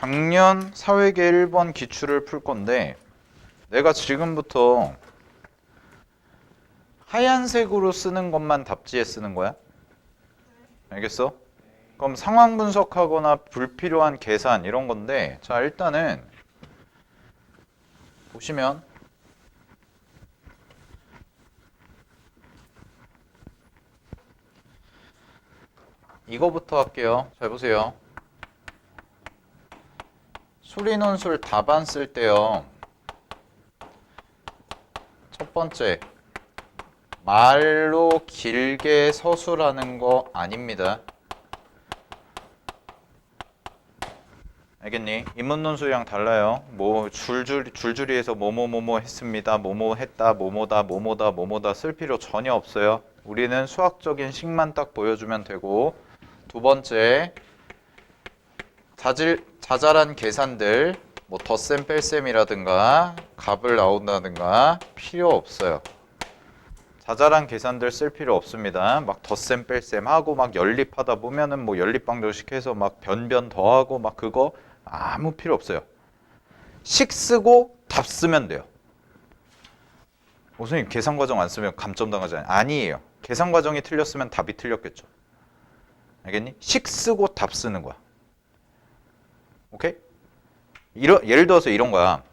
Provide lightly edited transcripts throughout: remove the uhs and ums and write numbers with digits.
작년 사회계 1번 기출을 풀 건데 내가 지금부터 하얀색으로 쓰는 것만 답지에 쓰는 거야? 알겠어? 그럼 상황 분석하거나 불필요한 계산 이런 건데 자 일단은 보시면 이거부터 할게요. 잘 보세요. 수리논술 답안 쓸 때요. 첫 번째, 말로 길게 서술하는 거 아닙니다. 알겠니? 인문논술이랑 달라요. 뭐 줄줄이해서 뭐뭐뭐뭐 했습니다. 뭐뭐 했다, 뭐뭐다, 뭐뭐다, 뭐뭐다 쓸 필요 전혀 없어요. 우리는 수학적인 식만 딱 보여주면 되고 두 번째, 자잘한 계산들 뭐 덧셈 뺄셈이라든가 값을 나온다든가 필요 없어요. 자잘한 계산들 쓸 필요 없습니다. 막 덧셈 뺄셈 하고 막 연립하다 보면은 뭐 연립방정식 해서 막 변변 더하고 막 그거 아무 필요 없어요. 식 쓰고 답 쓰면 돼요. 선생님 계산 과정 안 쓰면 감점 당하잖아요. 아니에요. 계산 과정이 틀렸으면 답이 틀렸겠죠. 알겠니? 식 쓰고 답 쓰는 거야. 오케이? 예를 들어서 이런 거야.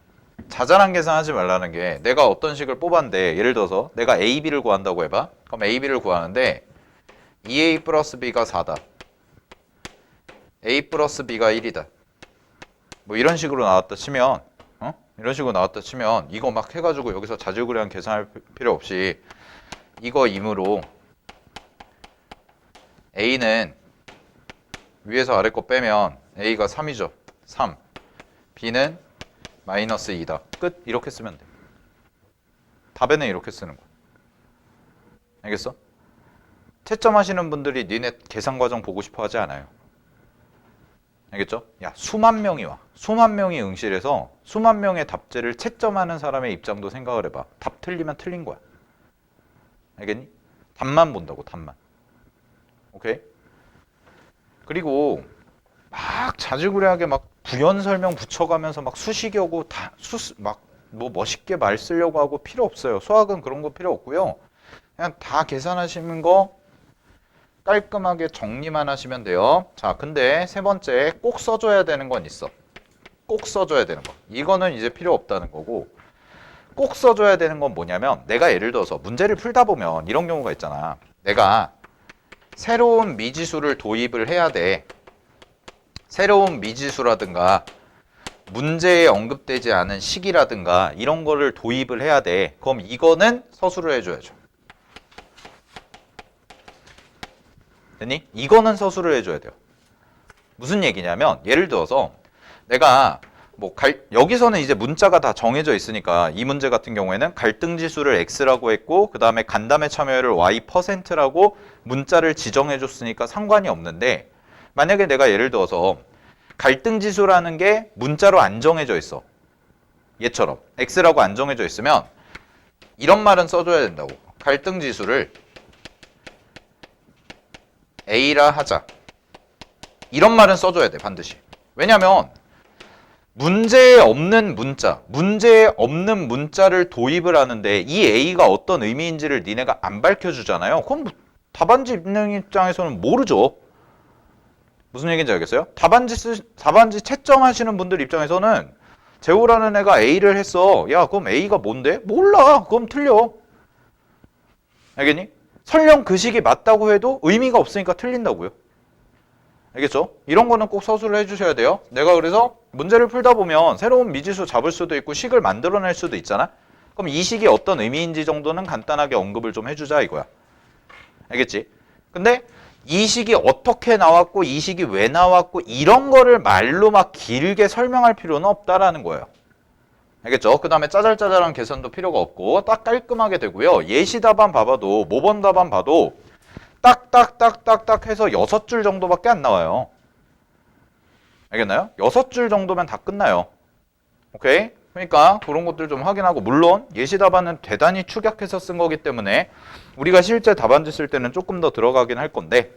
자잘한 계산하지 말라는 게 내가 어떤 식을 뽑았는데 예를 들어서 내가 A, B를 구한다고 해봐. 그럼 A, B를 구하는데 2A 플러스 B가 4다. A 플러스 B가 1이다. 뭐 이런 식으로 나왔다 치면 이런 식으로 나왔다 치면 이거 막 해가지고 여기서 자질구레한 계산할 필요 없이 이거 임으로 A는 위에서 아래 거 빼면 A가 3이죠. 3. B는 마이너스 2다. 끝. 이렇게 쓰면 돼. 답에는 이렇게 쓰는 거야. 알겠어? 채점하시는 분들이 니네 계산 과정 보고 싶어 하지 않아요. 알겠죠? 야, 수만 명이 와. 수만 명이 응시해서 수만 명의 답지를 채점하는 사람의 입장도 생각을 해봐. 답 틀리면 틀린 거야. 알겠니? 답만 본다고, 답만. 오케이? 그리고 막 자질구레하게 막 부연 설명 붙여가면서 막 수식하고 막 뭐 멋있게 말 쓰려고 하고 필요 없어요. 수학은 그런 거 필요 없고요. 그냥 다 계산하시는 거 깔끔하게 정리만 하시면 돼요. 자, 근데 세 번째 꼭 써줘야 되는 건 있어. 꼭 써줘야 되는 거. 이거는 이제 필요 없다는 거고 꼭 써줘야 되는 건 뭐냐면 내가 예를 들어서 문제를 풀다 보면 이런 경우가 있잖아. 내가 새로운 미지수를 도입을 해야 돼. 새로운 미지수라든가 문제에 언급되지 않은 식이라든가 이런 거를 도입을 해야 돼. 그럼 이거는 서술을 해줘야죠. 됐니? 이거는 서술을 해줘야 돼요. 무슨 얘기냐면 예를 들어서 내가 뭐 여기서는 이제 문자가 다 정해져 있으니까 이 문제 같은 경우에는 갈등지수를 x라고 했고 그 다음에 간담회 참여율을 y%라고 문자를 지정해 줬으니까 상관이 없는데 만약에 내가 예를 들어서 갈등지수라는 게 문자로 안 정해져 있어. 얘처럼 x라고 안 정해져 있으면 이런 말은 써줘야 된다고. 갈등지수를 a라 하자. 이런 말은 써줘야 돼 반드시. 왜냐면 문제에 없는 문자를 도입을 하는데 이 a가 어떤 의미인지를 니네가 안 밝혀주잖아요. 그럼 답안지 입는 입장에서는 모르죠. 무슨 얘기인지 알겠어요? 답안지 채점하시는 분들 입장에서는 재호라는 애가 A를 했어. 야, 그럼 A가 뭔데? 몰라. 그럼 틀려. 알겠니? 설령 그 식이 맞다고 해도 의미가 없으니까 틀린다고요. 알겠죠? 이런 거는 꼭 서술을 해주셔야 돼요. 내가 그래서 문제를 풀다 보면 새로운 미지수 잡을 수도 있고 식을 만들어낼 수도 있잖아. 그럼 이 식이 어떤 의미인지 정도는 간단하게 언급을 좀 해주자 이거야. 알겠지? 근데 이 식이 어떻게 나왔고 이 식이 왜 나왔고 이런 거를 말로 막 길게 설명할 필요는 없다라는 거예요. 알겠죠? 그 다음에 짜잘짜잘한 계산도 필요가 없고 딱 깔끔하게 되고요. 예시 답안 봐봐도 모범 답안 봐도 딱딱딱딱딱 해서 6줄 정도밖에 안 나와요. 알겠나요? 6줄 정도면 다 끝나요. 오케이? 그러니까 그런 것들 좀 확인하고 물론 예시 답안은 대단히 축약해서 쓴 거기 때문에 우리가 실제 답안지 쓸 때는 조금 더 들어가긴 할 건데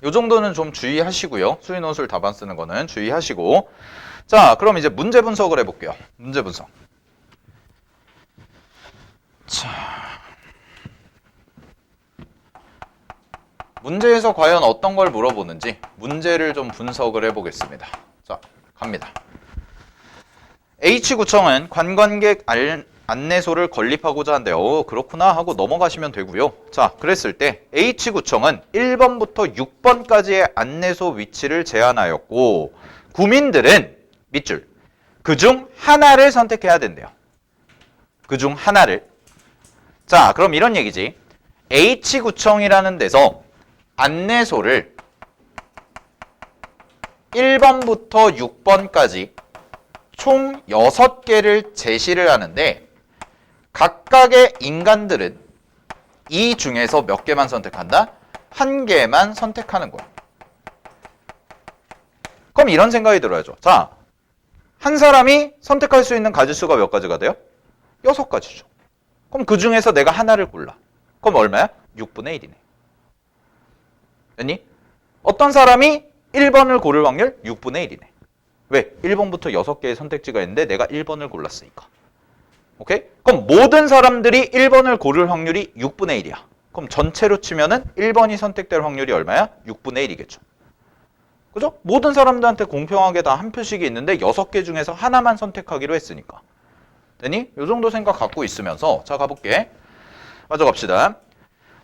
요 정도는 좀 주의하시고요. 수인호술 답안 쓰는 거는 주의하시고. 자, 그럼 이제 문제 분석을 해볼게요. 문제 분석. 자, 문제에서 과연 어떤 걸 물어보는지 문제를 좀 분석을 해보겠습니다. 자, 갑니다. H구청은 관광객 안내소를 건립하고자 한대요. 그렇구나 하고 넘어가시면 되고요. 자, 그랬을 때 H구청은 1번부터 6번까지의 안내소 위치를 제한하였고 구민들은 밑줄 그중 하나를 선택해야 된대요. 그중 하나를. 자, 그럼 이런 얘기지. H구청이라는 데서 안내소를 1번부터 6번까지 총 6개를 제시를 하는데 각각의 인간들은 이 중에서 몇 개만 선택한다? 한 개만 선택하는 거야. 그럼 이런 생각이 들어야죠. 자, 한 사람이 선택할 수 있는 가지수가 몇 가지가 돼요? 6가지죠. 그럼 그 중에서 내가 하나를 골라. 그럼 얼마야? 6분의 1이네. 됐니? 어떤 사람이 1번을 고를 확률? 6분의 1이네. 왜? 1번부터 6개의 선택지가 있는데 내가 1번을 골랐으니까. 오케이? 그럼 모든 사람들이 1번을 고를 확률이 6분의 1이야. 그럼 전체로 치면은 1번이 선택될 확률이 얼마야? 6분의 1이겠죠. 그죠? 모든 사람들한테 공평하게 다 한 표씩이 있는데 6개 중에서 하나만 선택하기로 했으니까. 되니? 요 정도 생각 갖고 있으면서 자, 가볼게. 맞아 갑시다.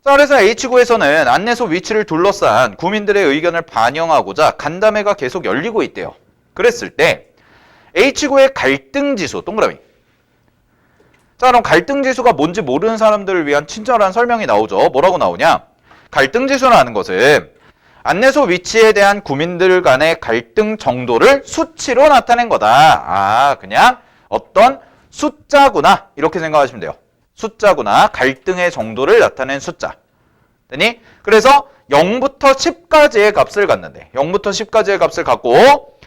자, 그래서 H구에서는 안내소 위치를 둘러싼 구민들의 의견을 반영하고자 간담회가 계속 열리고 있대요. 그랬을 때 H구의 갈등지수, 동그라미. 자, 그럼 갈등지수가 뭔지 모르는 사람들을 위한 친절한 설명이 나오죠. 뭐라고 나오냐? 갈등지수라는 것은 안내소 위치에 대한 구민들 간의 갈등 정도를 수치로 나타낸 거다. 아, 그냥 어떤 숫자구나. 이렇게 생각하시면 돼요. 숫자구나. 갈등의 정도를 나타낸 숫자. 되니? 그래서 0부터 10까지의 값을 갖는데 0부터 10까지의 값을 갖고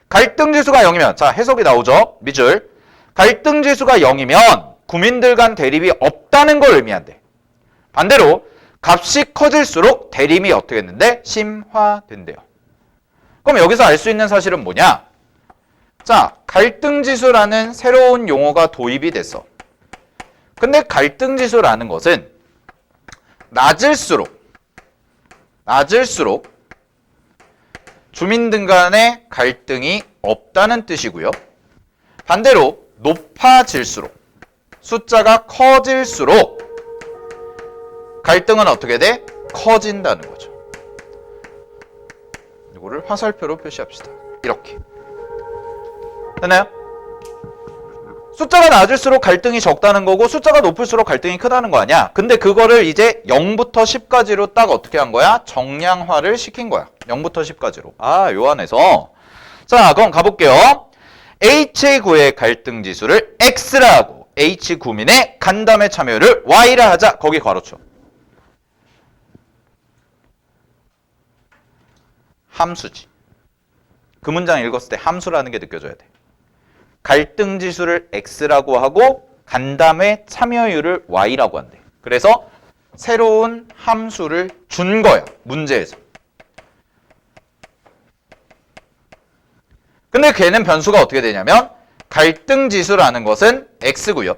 갈등지수가 0이면 자, 해석이 나오죠. 밑줄. 갈등지수가 0이면 구민들 간 대립이 없다는 걸 의미한대. 반대로 값이 커질수록 대립이 어떻게 했는데? 심화된대요. 그럼 여기서 알 수 있는 사실은 뭐냐? 자, 갈등지수라는 새로운 용어가 도입이 됐어. 근데 갈등지수라는 것은 낮을수록 주민들 간의 갈등이 없다는 뜻이고요. 반대로 높아질수록 숫자가 커질수록 갈등은 어떻게 돼? 커진다는 거죠. 이거를 화살표로 표시합시다. 이렇게. 됐나요? 숫자가 낮을수록 갈등이 적다는 거고 숫자가 높을수록 갈등이 크다는 거 아니야? 근데 그거를 이제 0부터 10까지로 딱 어떻게 한 거야? 정량화를 시킨 거야. 0부터 10까지로. 아, 요 안에서. 자, 그럼 가볼게요. H구의 갈등 지수를 X라 하고 H구민의 간담회 참여를 Y라 하자. 거기 괄호쳐. 함수지. 그 문장 읽었을 때 함수라는 게 느껴져야 돼. 갈등 지수를 X라고 하고 간담회 참여율을 Y라고 한대. 그래서 새로운 함수를 준 거야. 문제에서. 근데 걔는 변수가 어떻게 되냐면 갈등 지수라는 것은 X고요.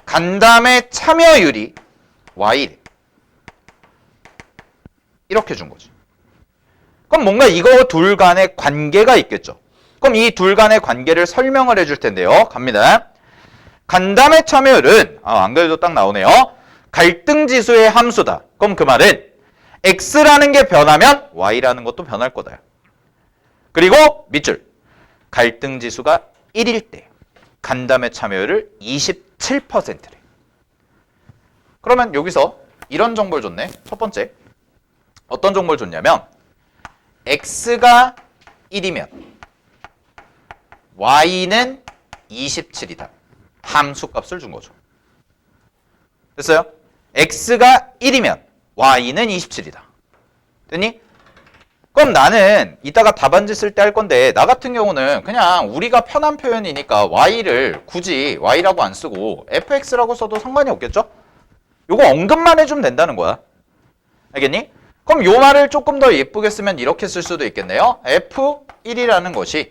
간담회 참여율이 Y래. 이렇게 준 거지. 그럼 뭔가 이거 둘 간의 관계가 있겠죠. 그럼 이 둘 간의 관계를 설명을 해줄 텐데요. 갑니다. 간담회 참여율은 안 그래도 딱 나오네요. 갈등 지수의 함수다. 그럼 그 말은 X라는 게 변하면 Y라는 것도 변할 거다. 그리고 밑줄. 갈등 지수가 1일 때 간담회 참여율을 27%래. 그러면 여기서 이런 정보를 줬네. 첫 번째. 어떤 정보를 줬냐면 X가 1이면 Y는 27이다. 함수값을 준 거죠. 됐어요? X가 1이면 Y는 27이다. 됐니? 그럼 나는 이따가 답안지 쓸 때 할 건데 나 같은 경우는 그냥 우리가 편한 표현이니까 Y를 굳이 Y라고 안 쓰고 fx라고 써도 상관이 없겠죠? 요거 언급만 해주면 된다는 거야. 알겠니? 그럼 요 말을 조금 더 예쁘게 쓰면 이렇게 쓸 수도 있겠네요. F1이라는 것이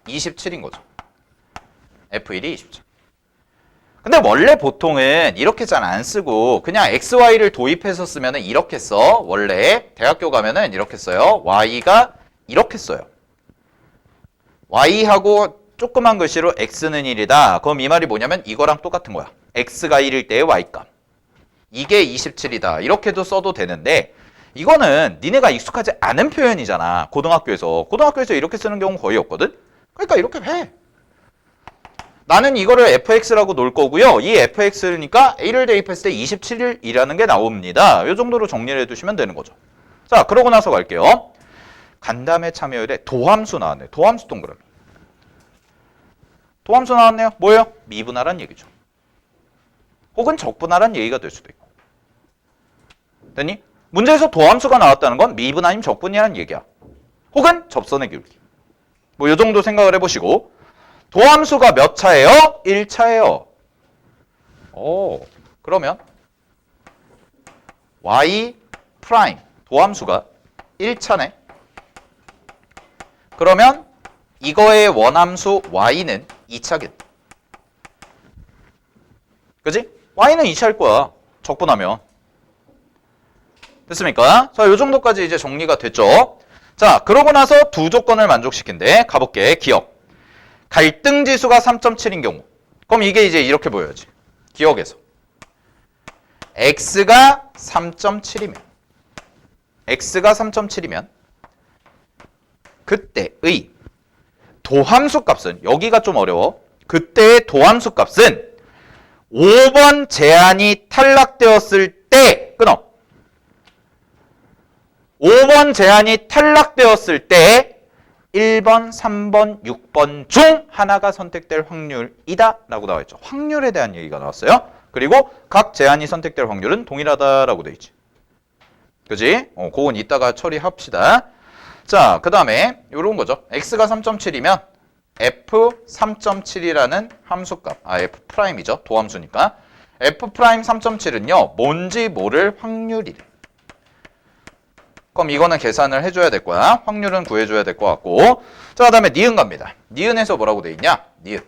27인 거죠. F1이 27. 근데 원래 보통은 이렇게 잘 안 쓰고 그냥 XY를 도입해서 쓰면은 이렇게 써. 원래 대학교 가면은 이렇게 써요. Y가 이렇게 써요. Y하고 조그만 글씨로 X는 1이다. 그럼 이 말이 뭐냐면 이거랑 똑같은 거야. X가 1일 때의 Y값. 이게 27이다. 이렇게도 써도 되는데 이거는 니네가 익숙하지 않은 표현이잖아. 고등학교에서 이렇게 쓰는 경우는 거의 없거든. 그러니까 이렇게 해. 나는 이거를 fx라고 놓을 거고요. 이 fx니까 a를 대입했을 때 27이라는 게 나옵니다. 이 정도로 정리를 해두시면 되는 거죠. 자, 그러고 나서 갈게요. 간담회 참여율에 도함수 나왔네요. 도함수 동그라미. 도함수 나왔네요. 뭐예요? 미분하란 얘기죠. 혹은 적분하란 얘기가 될 수도 있고. 됐니? 문제에서 도함수가 나왔다는 건 미분 아니면 적분이라는 얘기야. 혹은 접선의 기울기. 뭐 이 정도 생각을 해보시고 도함수가 몇 차예요? 1차예요. 그러면 y 프라임 도함수가 1차네. 그러면 이거의 원함수 y는 2차겠다. 그지? y는 2차일 거야. 적분하면. 됐습니까? 자, 요 정도까지 이제 정리가 됐죠. 자, 그러고 나서 두 조건을 만족시킨대. 가볼게. 기억. 갈등 지수가 3.7인 경우. 그럼 이게 이제 이렇게 보여야지. 기억에서. x가 3.7이면 그때의 도함수 값은 여기가 좀 어려워. 그때의 도함수 값은 5번 제한이 탈락되었을 때 끊어. 5번 제한이 탈락되었을 때 1번, 3번, 6번 중 하나가 선택될 확률이다 라고 나와 있죠. 확률에 대한 얘기가 나왔어요. 그리고 각 제한이 선택될 확률은 동일하다라고 돼 있지. 그지? 그건 이따가 처리합시다. 자, 그 다음에 이런 거죠. x가 3.7이면 f3.7이라는 함수값, f'이죠. 도함수니까. f'3.7은요. 뭔지 모를 확률이래. 그럼 이거는 계산을 해줘야 될 거야. 확률은 구해줘야 될 것 같고. 자, 그 다음에 니은 갑니다. 니은에서 뭐라고 돼 있냐? 니은.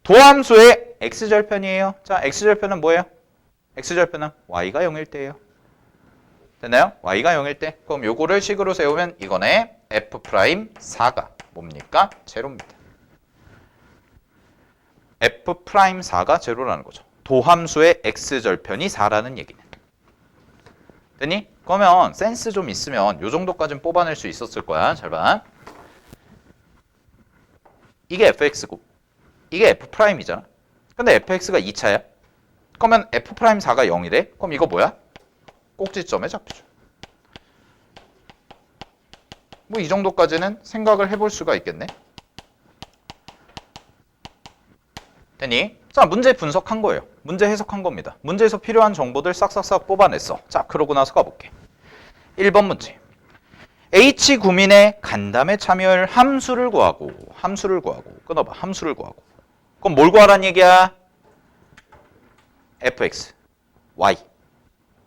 도함수의 x절편이에요. 자, x절편은 뭐예요? x절편은 y가 0일 때예요. 됐나요? y가 0일 때. 그럼 요거를 식으로 세우면 이거네. f'4가 뭡니까? 제로입니다. f'4가 제로라는 거죠. 도함수의 x절편이 4라는 얘기는. 됐니? 그러면 센스 좀 있으면 요 정도까지는 뽑아낼 수 있었을 거야. 잘 봐. 이게 fx고 이게 f'이잖아. 근데 fx가 2차야. 그러면 f'4가 0이래. 그럼 이거 뭐야? 꼭지점에 잡히죠. 뭐 이 정도까지는 생각을 해볼 수가 있겠네. 됐니? 자, 문제 분석한 거예요. 문제 해석한 겁니다. 문제에서 필요한 정보들 싹싹싹 뽑아냈어. 자, 그러고 나서 가볼게. 1번 문제. H구민의 간담회 참여율 함수를 구하고 끊어봐. 함수를 구하고. 그럼 뭘 구하란 얘기야? fx,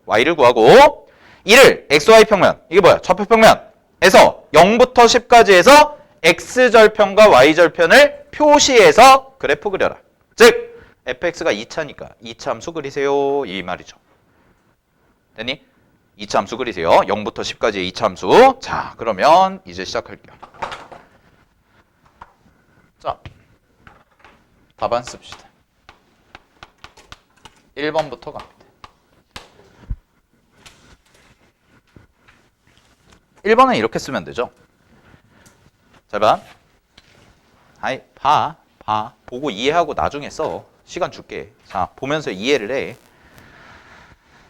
y를 구하고 이를 xy 평면, 이게 뭐야? 좌표 평면에서 0부터 10까지 해서 x절편과 y절편을 표시해서 그래프 그려라. 즉 fx가 2차니까 2차 함수 그리세요. 이 말이죠. 됐니? 2차 함수 그리세요. 0부터 10까지의 2차 함수. 자, 그러면 이제 시작할게요. 자, 답안 씁시다. 1번부터 갑니다. 1번은 이렇게 쓰면 되죠. 잘 봐. 아이, 봐. 보고 이해하고 나중에 써. 시간 줄게. 자, 보면서 이해를 해.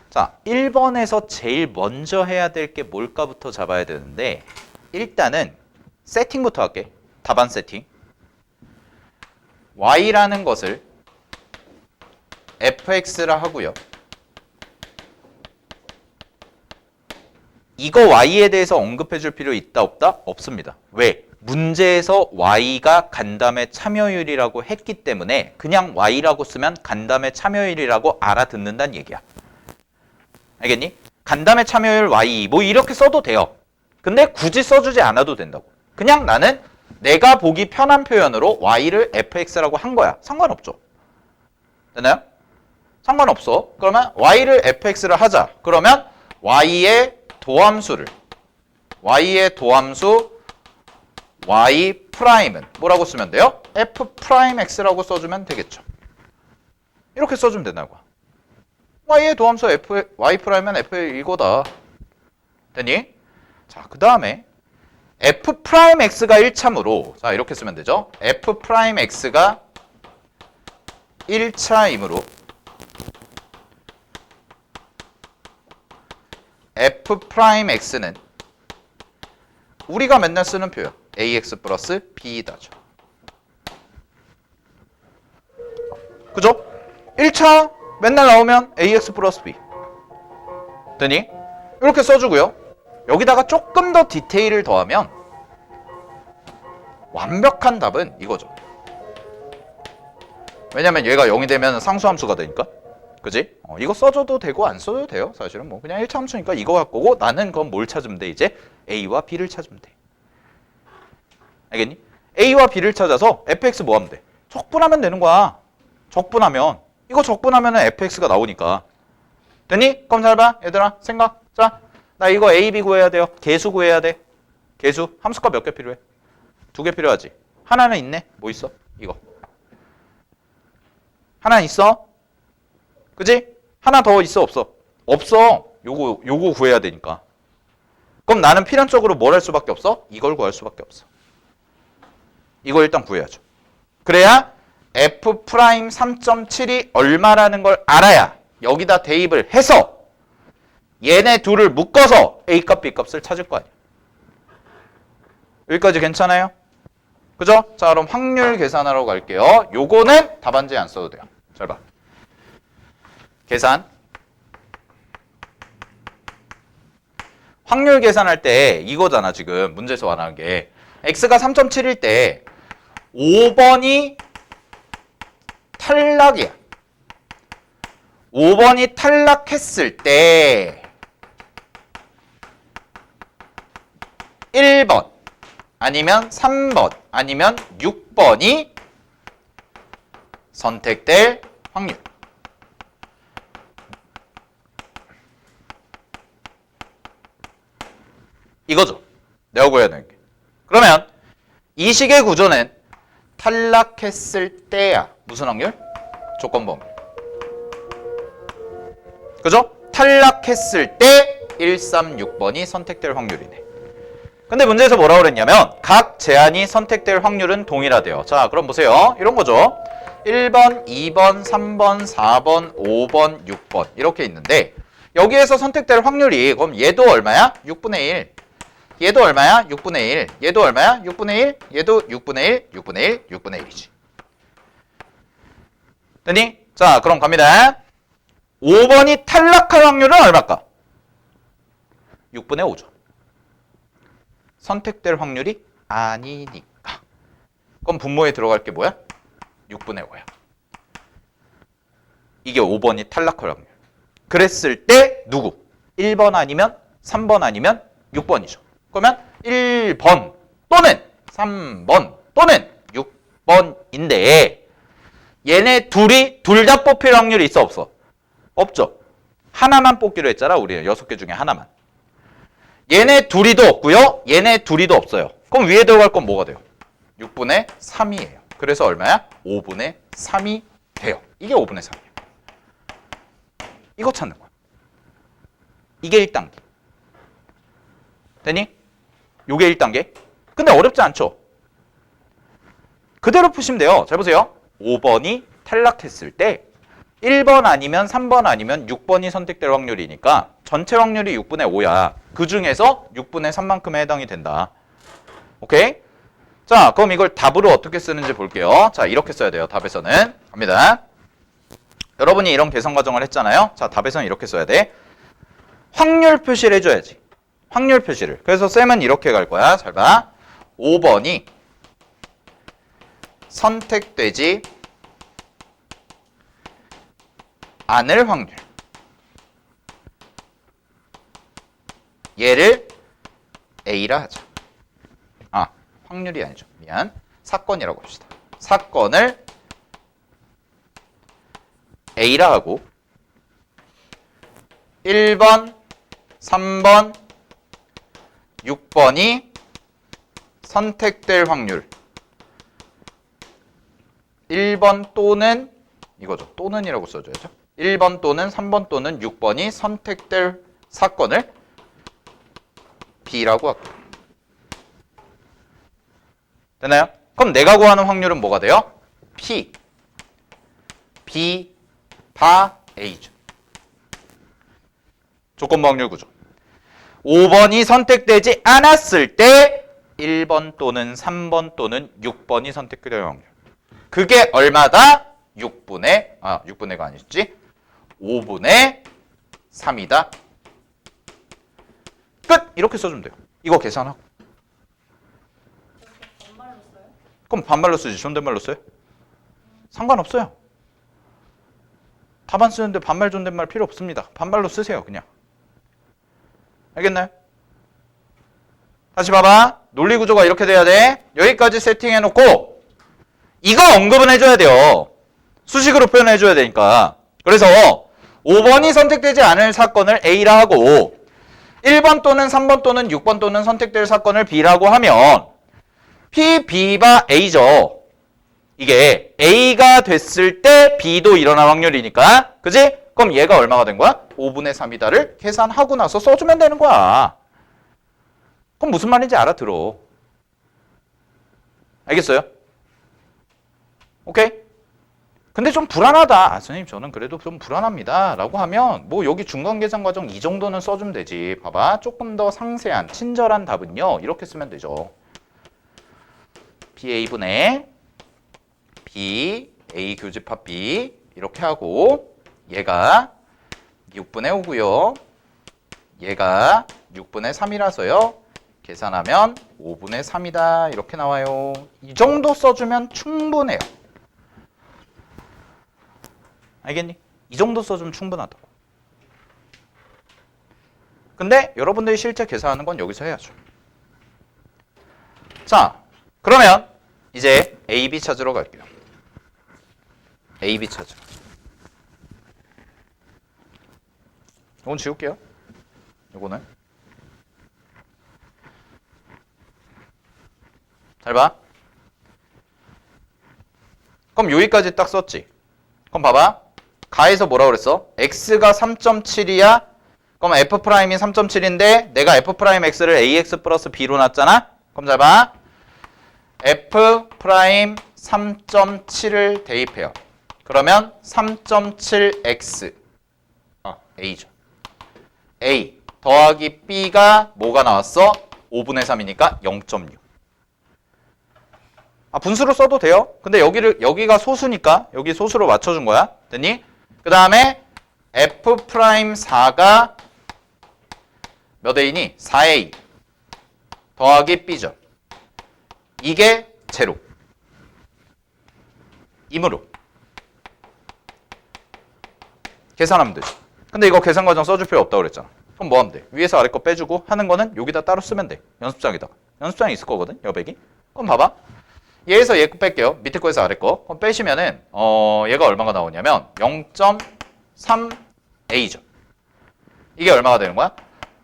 자, 1번에서 제일 먼저 해야 될 게 뭘까부터 잡아야 되는데 일단은 세팅부터 할게. 답안 세팅. y라는 것을 fx라 하고요. 이거 y에 대해서 언급해 줄 필요 있다 없다? 없습니다. 왜? 문제에서 y가 간담회 참여율이라고 했기 때문에 그냥 y라고 쓰면 간담회 참여율이라고 알아듣는다는 얘기야. 알겠니? 간담회 참여율 Y 뭐 이렇게 써도 돼요. 근데 굳이 써주지 않아도 된다고. 그냥 나는 내가 보기 편한 표현으로 Y를 fx라고 한 거야. 상관없죠. 되나요? 상관없어. 그러면 Y를 fx를 하자. 그러면 Y의 도함수 Y 프라임은 뭐라고 쓰면 돼요? f 프라임 x라고 써주면 되겠죠. 이렇게 써주면 된다고. Y의 도함수 Y 프라임은 f의 이거다. 됐니? 자, 그 다음에 f 프라임 x가 1차므로 자 이렇게 쓰면 되죠. f 프라임 x가 1차이므로 f 프라임 x는 우리가 맨날 쓰는 표현 ax 플러스 b다죠. 그죠? 1차 맨날 나오면 ax 플러스 b 되니? 이렇게 써주고요. 여기다가 조금 더 디테일을 더하면 완벽한 답은 이거죠. 왜냐면 얘가 0이 되면 상수함수가 되니까. 그지? 이거 써줘도 되고 안 써줘도 돼요. 사실은 뭐 그냥 1차 함수니까 이거 갖고고 나는 그럼 뭘 찾으면 돼? 이제 A와 B를 찾으면 돼. 알겠니? A와 B를 찾아서 fx 뭐 하면 돼? 적분하면 되는 거야. 적분하면 이거 적분하면은 fx가 나오니까. 됐니? 그럼 잘 봐. 얘들아 생각. 자, 나 이거 A, B 구해야 돼요. 개수 구해야 돼. 개수. 함수값 몇 개 필요해? 2개 필요하지. 하나는 있네. 뭐 있어? 이거. 하나 있어? 그지? 하나 더 있어 없어? 없어. 요거 구해야 되니까. 그럼 나는 필연적으로 뭘 할 수밖에 없어? 이걸 구할 수밖에 없어. 이거 일단 구해야죠. 그래야 f 프라임 3.7이 얼마라는 걸 알아야 여기다 대입을 해서 얘네 둘을 묶어서 A값, B값을 찾을 거 아니야. 여기까지 괜찮아요? 그죠? 자, 그럼 확률 계산하러 갈게요. 요거는 답안지에 안 써도 돼요. 잘 봐. 계산. 확률 계산할 때 이거잖아, 지금 문제에서 말하는 게. x가 3.7일 때 5번이 탈락이야. 5번이 탈락했을 때 1번 아니면 3번 아니면 6번이 선택될 확률. 이거죠. 내가 구해야 되는 게. 그러면 이 식의 구조는 탈락했을 때야. 무슨 확률? 조건부 확률. 그죠? 탈락했을 때 1, 3, 6번이 선택될 확률이네. 근데 문제에서 뭐라고 그랬냐면 각 제한이 선택될 확률은 동일하대요. 자, 그럼 보세요. 이런 거죠. 1번, 2번, 3번, 4번, 5번, 6번 이렇게 있는데 여기에서 선택될 확률이 그럼 얘도 얼마야? 6분의 1. 얘도 얼마야? 6분의 1. 얘도 얼마야? 6분의 1. 얘도 6분의 1, 6분의 1, 6분의 1이지. 됐니? 자, 그럼 갑니다. 5번이 탈락할 확률은 얼마일까? 6분의 5죠. 선택될 확률이 아니니까. 그럼 분모에 들어갈 게 뭐야? 6분의 5야. 이게 5번이 탈락할 확률. 그랬을 때 누구? 1번 아니면 3번 아니면 6번이죠. 그러면 1번 또는 3번 또는 6번인데 얘네 둘이 둘 다 뽑힐 확률이 있어 없어? 없죠. 하나만 뽑기로 했잖아. 우리는 6개 중에 하나만. 얘네 둘이도 없고요. 얘네 둘이도 없어요. 그럼 위에 들어갈 건 뭐가 돼요? 6분의 3이에요. 그래서 얼마야? 5분의 3이 돼요. 이게 5분의 3이에요. 이거 찾는 거야. 이게 1단계. 되니? 요게 1단계. 근데 어렵지 않죠? 그대로 푸시면 돼요. 잘 보세요. 5번이 탈락했을 때 1번 아니면 3번 아니면 6번이 선택될 확률이니까 전체 확률이 6분의 5야. 그 중에서 6분의 3만큼에 해당이 된다. 오케이? 자, 그럼 이걸 답으로 어떻게 쓰는지 볼게요. 자, 이렇게 써야 돼요. 답에서는. 갑니다. 여러분이 이런 계산 과정을 했잖아요. 자, 답에서는 이렇게 써야 돼. 확률 표시를 해줘야지. 확률 표시를. 그래서 쌤은 이렇게 갈 거야. 잘 봐. 5번이 선택되지 않을 확률. 얘를 A라 하자. 아, 확률이 아니죠. 미안. 사건이라고 합시다. 사건을 A라 하고 1번, 3번, 6번이 선택될 확률 1번 또는 이거죠. 또는이라고 써줘야죠. 1번 또는 3번 또는 6번이 선택될 사건을 B라고 할게요. 되나요? 그럼 내가 구하는 확률은 뭐가 돼요? P. B 바 A죠. 조건부 확률 구조. 5번이 선택되지 않았을 때 1번 또는 3번 또는 6번이 선택될 확률. 그게 얼마다? 6분의가 아니지. 5분의 3이다. 끝! 이렇게 써주면 돼요. 이거 계산하고. 반말로 써요? 그럼 반말로 쓰지. 존댓말로 써요? 상관없어요. 답안 쓰는데 반말 존댓말 필요 없습니다. 반말로 쓰세요. 그냥. 알겠나요? 다시 봐봐. 논리 구조가 이렇게 돼야 돼. 여기까지 세팅해놓고 이거 언급은 해줘야 돼요. 수식으로 표현해줘야 되니까. 그래서 5번이 선택되지 않을 사건을 A라 하고 1번 또는 3번 또는 6번 또는 선택될 사건을 B라고 하면 P, B가 A죠. 이게 A가 됐을 때 B도 일어날 확률이니까. 그지? 그럼 얘가 얼마가 된 거야? 5분의 3이다를 계산하고 나서 써주면 되는 거야. 그럼 무슨 말인지 알아들어. 알겠어요? 오케이? 근데 좀 불안하다. 아, 선생님 저는 그래도 좀 불안합니다. 라고 하면 뭐 여기 중간계산 과정 이 정도는 써주면 되지. 봐봐. 조금 더 상세한 친절한 답은요. 이렇게 쓰면 되죠. BA분의 B, A 교집합 B 이렇게 하고 얘가 6분의 5고요. 얘가 6분의 3이라서요. 계산하면 5분의 3이다. 이렇게 나와요. 이 정도 써주면 충분해요. 알겠니? 이 정도 써주면 충분하다고. 근데 여러분들이 실제 계산하는 건 여기서 해야죠. 자, 그러면 이제 A, B 찾으러 갈게요. A, B 찾으러. 이건 지울게요. 이거는. 잘 봐. 그럼 여기까지 딱 썼지. 그럼 봐봐. 가에서 뭐라 그랬어? x가 3.7이야. 그럼 f'이 3.7인데 내가 f'x를 ax 플러스 b로 놨잖아. 그럼 잘 봐. f' 3.7을 대입해요. 그러면 3.7x a죠. a 더하기 b가 뭐가 나왔어? 5분의 3이니까 0.6. 분수로 써도 돼요. 근데 여기가 소수니까 여기 소수로 맞춰준 거야. 됐니? 그 다음에 f'4가 몇 a니? 4a 더하기 b죠. 이게 제로. 이므로 계산하면 되죠. 근데 이거 계산 과정 써줄 필요 없다고 그랬잖아. 그럼 뭐 하면 돼? 위에서 아래 거 빼주고 하는 거는 여기다 따로 쓰면 돼. 연습장에다가. 연습장에 있을 거거든, 여백이. 그럼 봐봐. 얘에서 얘 거 뺄게요. 밑에 거에서 아래 거. 그럼 빼시면은 얘가 얼마가 나오냐면 0.3a죠. 이게 얼마가 되는 거야?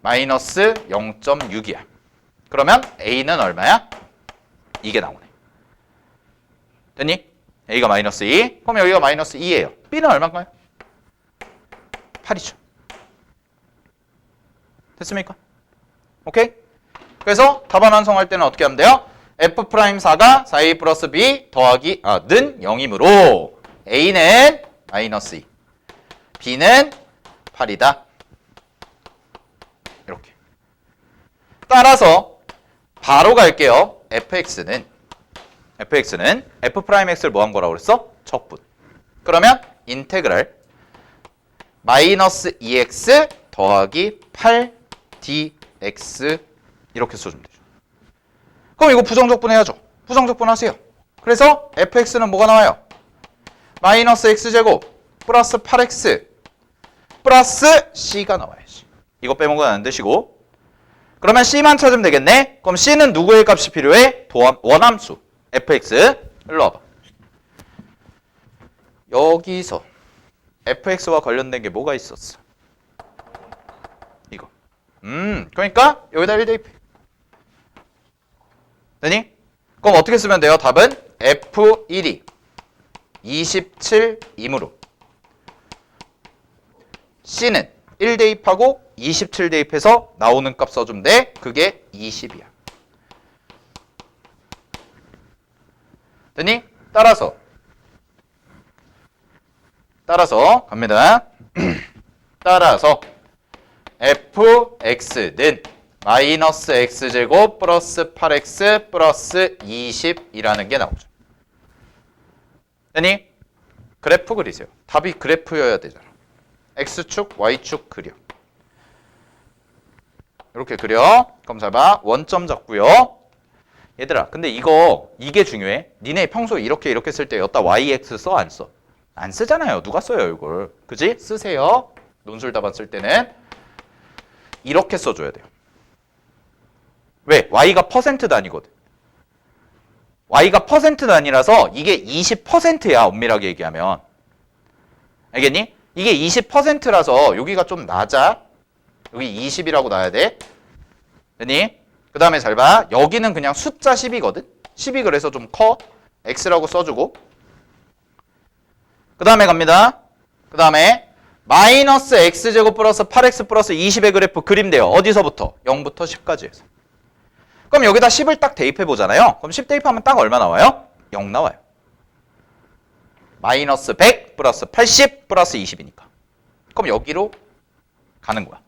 마이너스 0.6이야. 그러면 a는 얼마야? 이게 나오네. 됐니? a가 마이너스 2. 그럼 여기가 마이너스 2예요. b는 얼마인가요? 8이죠. 됐습니까? 오케이? 그래서 답안 완성할 때는 어떻게 하면 돼요? f'4가 4a 플러스 b 더하기 는 0이므로 a는 마이너스 2, b는 8이다. 이렇게. 따라서 바로 갈게요. fx는 f'x를 뭐 한 거라고 그랬어? 적분. 그러면 인테그랄 마이너스 2x 더하기 8dx 이렇게 써주면 되죠. 그럼 이거 부정적분 해야죠. 부정적분 하세요. 그래서 fx는 뭐가 나와요? 마이너스 x제곱 플러스 8x 플러스 c가 나와야지. 이거 빼먹으면 안 되시고 그러면 C만 찾으면 되겠네. 그럼 C는 누구의 값이 필요해? 원함수 fx. 일로 와봐. 여기서 fx와 관련된 게 뭐가 있었어? 이거. 그러니까 여기다 1 대입해. 되니? 그럼 어떻게 쓰면 돼요? 답은 f1이 27이므로 C는 1 대입하고 27 대입해서 나오는 값 써주면 돼. 그게 20이야. 되니? 따라서 갑니다. 따라서 fx는 마이너스 x제곱 플러스 8x 플러스 20이라는 게 나오죠. 되니? 그래프 그리세요. 답이 그래프여야 되잖아. x축, y축 그려. 이렇게 그려. 그럼 잘 봐. 원점 잡고요. 얘들아, 근데 이게 중요해. 니네 평소에 이렇게 쓸 때 여기다 yx 써? 안 써? 안 쓰잖아요. 누가 써요, 이걸. 그지? 쓰세요. 논술 답안 쓸 때는 이렇게 써줘야 돼요. 왜? y가 퍼센트 단위거든. y가 퍼센트 단위라서 이게 20%야, 엄밀하게 얘기하면. 알겠니? 이게 20%라서 여기가 좀 낮아. 여기 20이라고 놔야 돼. 되니? 그 다음에 잘 봐. 여기는 그냥 숫자 10이거든. 10이 그래서 좀 커. x라고 써주고. 그 다음에 갑니다. 그 다음에 마이너스 x제곱 플러스 8x 플러스 20의 그래프 그림돼요. 어디서부터? 0부터 10까지 해서. 그럼 여기다 10을 딱 대입해 보잖아요. 그럼 10 대입하면 딱 얼마 나와요? 0 나와요. 마이너스 100 플러스 80 플러스 20이니까. 그럼 여기로 가는 거야.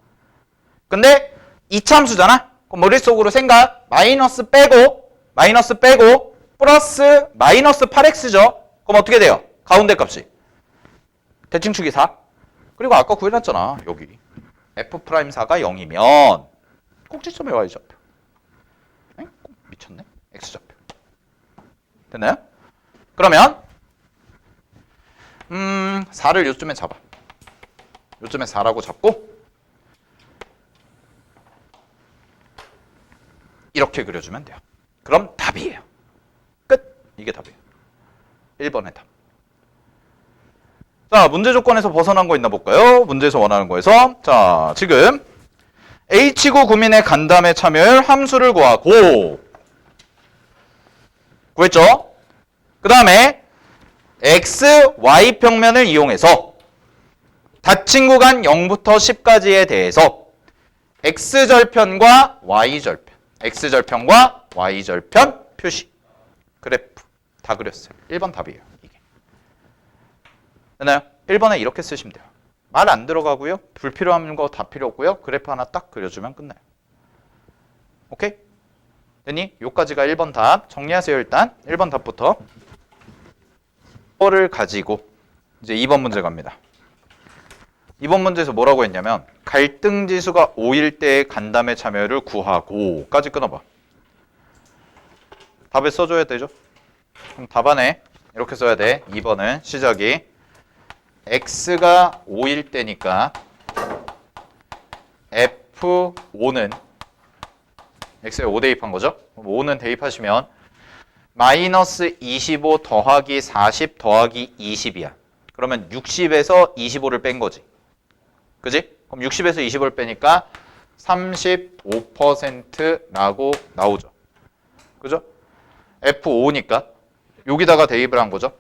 근데 이차함수잖아? 그럼 머릿속으로 생각. 마이너스 빼고 플러스 마이너스 8x죠. 그럼 어떻게 돼요? 가운데 값이. 대칭축이 4. 그리고 아까 구해놨잖아. 여기. F'4가 0이면 꼭지점에 y좌표. 미쳤네. x좌표. 됐나요? 그러면 4를 요쯤에 잡아. 요쯤에 4라고 잡고 이렇게 그려주면 돼요. 그럼 답이에요. 끝. 이게 답이에요. 1번의 답. 자, 문제 조건에서 벗어난 거 있나 볼까요? 문제에서 원하는 거에서. 자, 지금 H구 구민의 간담회 참여율 함수를 구하고 구했죠? 그 다음에 x, y 평면을 이용해서 닫힌 구간 0부터 10까지에 대해서 x절편과 y절편 표시 그래프 다 그렸어요. 1번 답이에요. 이게. 됐나요? 1번에 이렇게 쓰시면 돼요. 말 안 들어가고요. 불필요한 거 다 필요 없고요. 그래프 하나 딱 그려주면 끝나요. 오케이? 됐니? 요까지가 1번 답. 정리하세요. 일단 1번 답부터. 이거를 가지고 이제 2번 문제 갑니다. 2번 문제에서 뭐라고 했냐면 갈등 지수가 5일 때의 간담회 참여율을 구하고 까지 끊어봐. 답에 써줘야 되죠. 그럼 답안에 이렇게 써야 돼. 2번은 시작이 x가 5일 때니까 f5는 x에 5 대입한 거죠. 5는 대입하시면 마이너스 25 더하기 40 더하기 20이야. 그러면 60에서 25를 뺀 거지. 그지? 그럼 60에서 25를 빼니까 35%라고 나오죠. 그죠? F5니까 여기다가 대입을 한 거죠.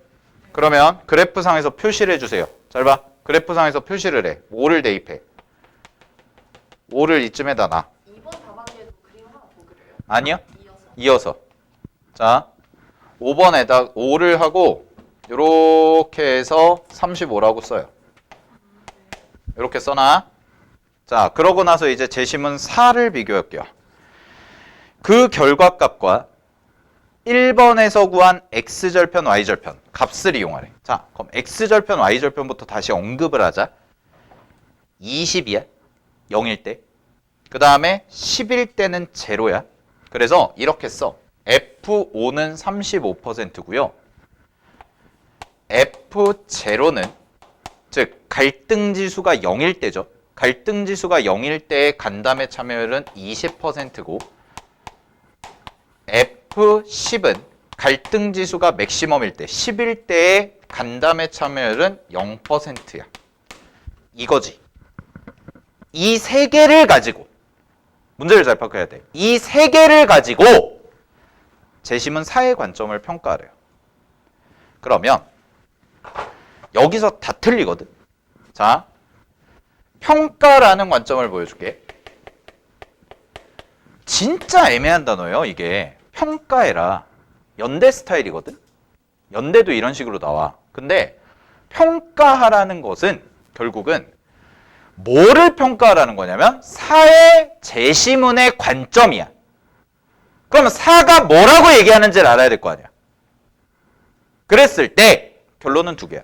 그러면 그래프상에서 표시를 해주세요. 잘 봐. 그래프상에서 표시를 해. 5를 대입해. 5를 이쯤에다 놔. 2번 답안지에도 그림 하나 더 그려요? 아니요. 이어서. 자, 5번에다 5를 하고 이렇게 해서 35라고 써요. 이렇게 써놔. 자, 그러고 나서 이제 재심은 4를 비교할게요. 그 결과값과 1번에서 구한 x절편, y절편 값을 이용하래. 자, 그럼 x절편, y절편부터 다시 언급을 하자. 20이야. 0일 때. 그 다음에 10일 때는 0야. 그래서 이렇게 써. F5는 35%고요. F0는 즉 갈등 지수가 0일 때죠. 갈등 지수가 0일 때의 간담회 참여율은 20%고 F10은 갈등 지수가 맥시멈일 때 10일 때의 간담회 참여율은 0%야. 이거지. 이 세 개를 가지고 문제를 잘 파악해야 돼. 이 세 개를 가지고 재심은 사회 관점을 평가하래요. 그러면 여기서 다 틀리거든. 자, 평가라는 관점을 보여줄게. 진짜 애매한 단어예요, 이게. 평가해라. 연대 스타일이거든. 연대도 이런 식으로 나와. 근데 평가하라는 것은 결국은 뭐를 평가하라는 거냐면 사회 재시문의 관점이야. 그러면 사가 뭐라고 얘기하는지를 알아야 될 거 아니야. 그랬을 때 결론은 두 개야.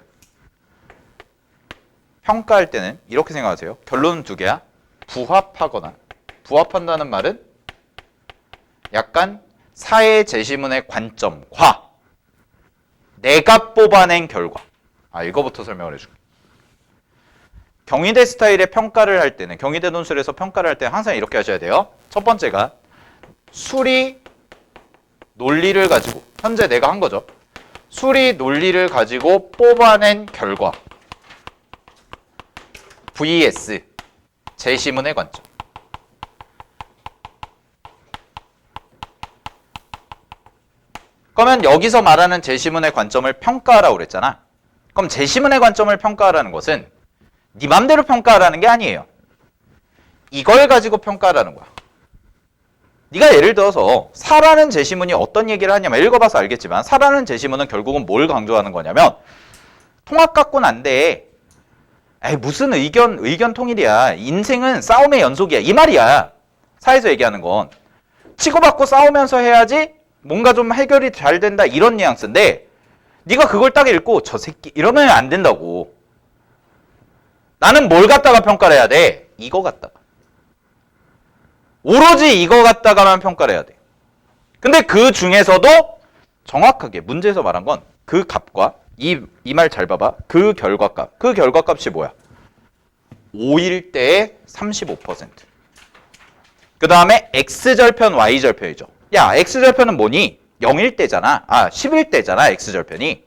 평가할 때는 이렇게 생각하세요. 결론은 두 개야. 부합하거나, 부합한다는 말은 약간 사회 재시문의 관점과 내가 뽑아낸 결과. 이거부터 설명을 해줄게. 경희대 스타일의 평가를 할 때는, 경희대 논술에서 평가를 할 때는 항상 이렇게 하셔야 돼요. 첫 번째가 수리 논리를 가지고, 현재 내가 한 거죠. 수리 논리를 가지고 뽑아낸 결과 vs 재시문의 관점. 그러면 여기서 말하는 재시문의 관점을 평가하라고 그랬잖아. 그럼 재시문의 관점을 평가하라는 것은 네 맘대로 평가하라는 게 아니에요. 이걸 가지고 평가하라는 거야. 네가 예를 들어서 사라는 재시문이 어떤 얘기를 하냐면, 읽어봐서 알겠지만 사라는 재시문은 결국은 뭘 강조하는 거냐면 통합 갖고는 안 돼. 무슨 의견 통일이야. 인생은 싸움의 연속이야. 이 말이야. 사회에서 얘기하는 건. 치고받고 싸우면서 해야지 뭔가 좀 해결이 잘 된다, 이런 뉘앙스인데 네가 그걸 딱 읽고 저 새끼 이러면 안 된다고. 나는 뭘 갖다가 평가를 해야 돼? 이거 갖다가. 오로지 이거 갖다가만 평가를 해야 돼. 근데 그 중에서도 정확하게 문제에서 말한 건 그 값과 이 말 잘 봐봐. 그 결과값. 그 결과값이 뭐야? 5일 때의 35%. 그 다음에 X절편, Y절편이죠. 야, X절편은 뭐니? 0일 때잖아. 10일 때잖아, X절편이.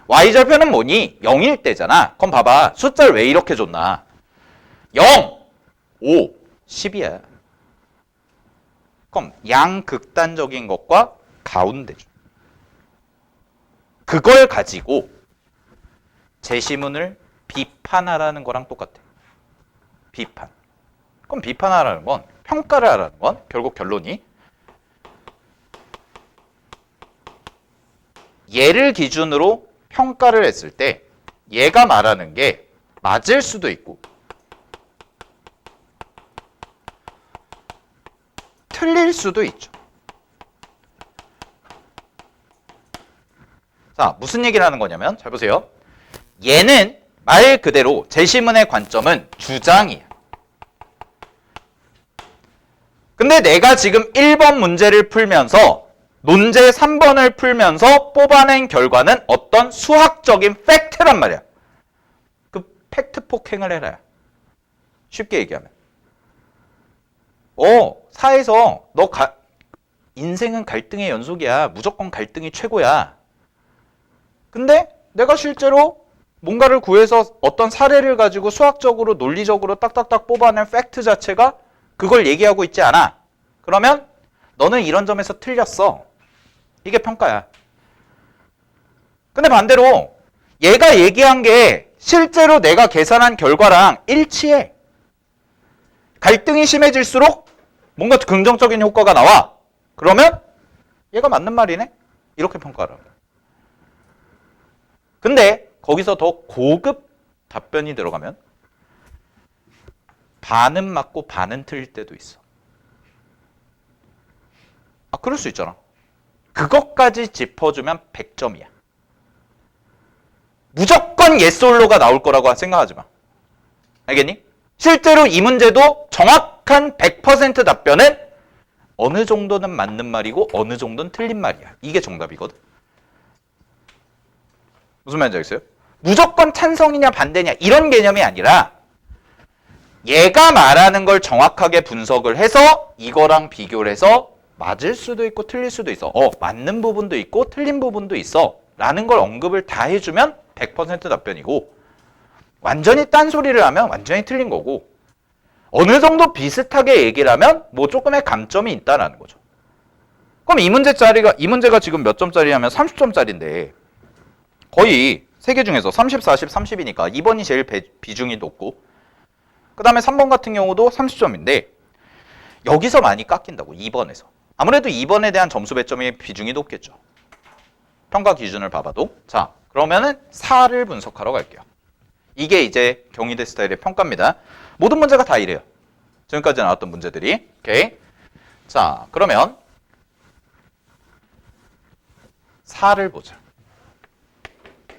Y절편은 뭐니? 0일 때잖아. 그럼 봐봐. 숫자를 왜 이렇게 줬나? 0, 5, 10이야. 그럼 양극단적인 것과 가운데죠. 그걸 가지고 재시문을 비판하라는 거랑 똑같아. 비판. 그럼 비판하라는 건, 평가를 하라는 건 결국 결론이 얘를 기준으로 평가를 했을 때 얘가 말하는 게 맞을 수도 있고 틀릴 수도 있죠. 자, 무슨 얘기를 하는 거냐면, 잘 보세요. 얘는 말 그대로 재시문의 관점은 주장이야. 근데 내가 지금 1번 문제를 풀면서 논제 3번을 풀면서 뽑아낸 결과는 어떤 수학적인 팩트란 말이야. 그 팩트 폭행을 해라. 쉽게 얘기하면. 사회에서 인생은 갈등의 연속이야. 무조건 갈등이 최고야. 근데 내가 실제로 뭔가를 구해서 어떤 사례를 가지고 수학적으로 논리적으로 딱딱딱 뽑아낸 팩트 자체가 그걸 얘기하고 있지 않아. 그러면 너는 이런 점에서 틀렸어. 이게 평가야. 근데 반대로 얘가 얘기한 게 실제로 내가 계산한 결과랑 일치해. 갈등이 심해질수록 뭔가 긍정적인 효과가 나와. 그러면 얘가 맞는 말이네? 이렇게 평가를 합니다. 근데 거기서 더 고급 답변이 들어가면 반은 맞고 반은 틀릴 때도 있어. 그럴 수 있잖아. 그것까지 짚어주면 100점이야. 무조건 yes or no가 나올 거라고 생각하지 마. 알겠니? 실제로 이 문제도 정확한 100% 답변은 어느 정도는 맞는 말이고 어느 정도는 틀린 말이야. 이게 정답이거든. 무슨 말인지 알겠어요? 무조건 찬성이냐 반대냐 이런 개념이 아니라 얘가 말하는 걸 정확하게 분석을 해서 이거랑 비교를 해서 맞을 수도 있고 틀릴 수도 있어. 맞는 부분도 있고 틀린 부분도 있어. 라는 걸 언급을 다 해주면 100% 답변이고, 완전히 딴소리를 하면 완전히 틀린 거고, 어느 정도 비슷하게 얘기를 하면 뭐 조금의 감점이 있다라는 거죠. 그럼 이 문제가 지금 몇 점짜리냐면 30점짜리인데 거의 3개 중에서 30, 40, 30이니까 2번이 제일 비중이 높고, 그 다음에 3번 같은 경우도 30점인데 여기서 많이 깎인다고. 2번에서. 아무래도 2번에 대한 점수 배점의 비중이 높겠죠. 평가 기준을 봐봐도. 자, 그러면은 4를 분석하러 갈게요. 이게 이제 경희대 스타일의 평가입니다. 모든 문제가 다 이래요. 지금까지 나왔던 문제들이. 오케이. 자, 그러면 4를 보자.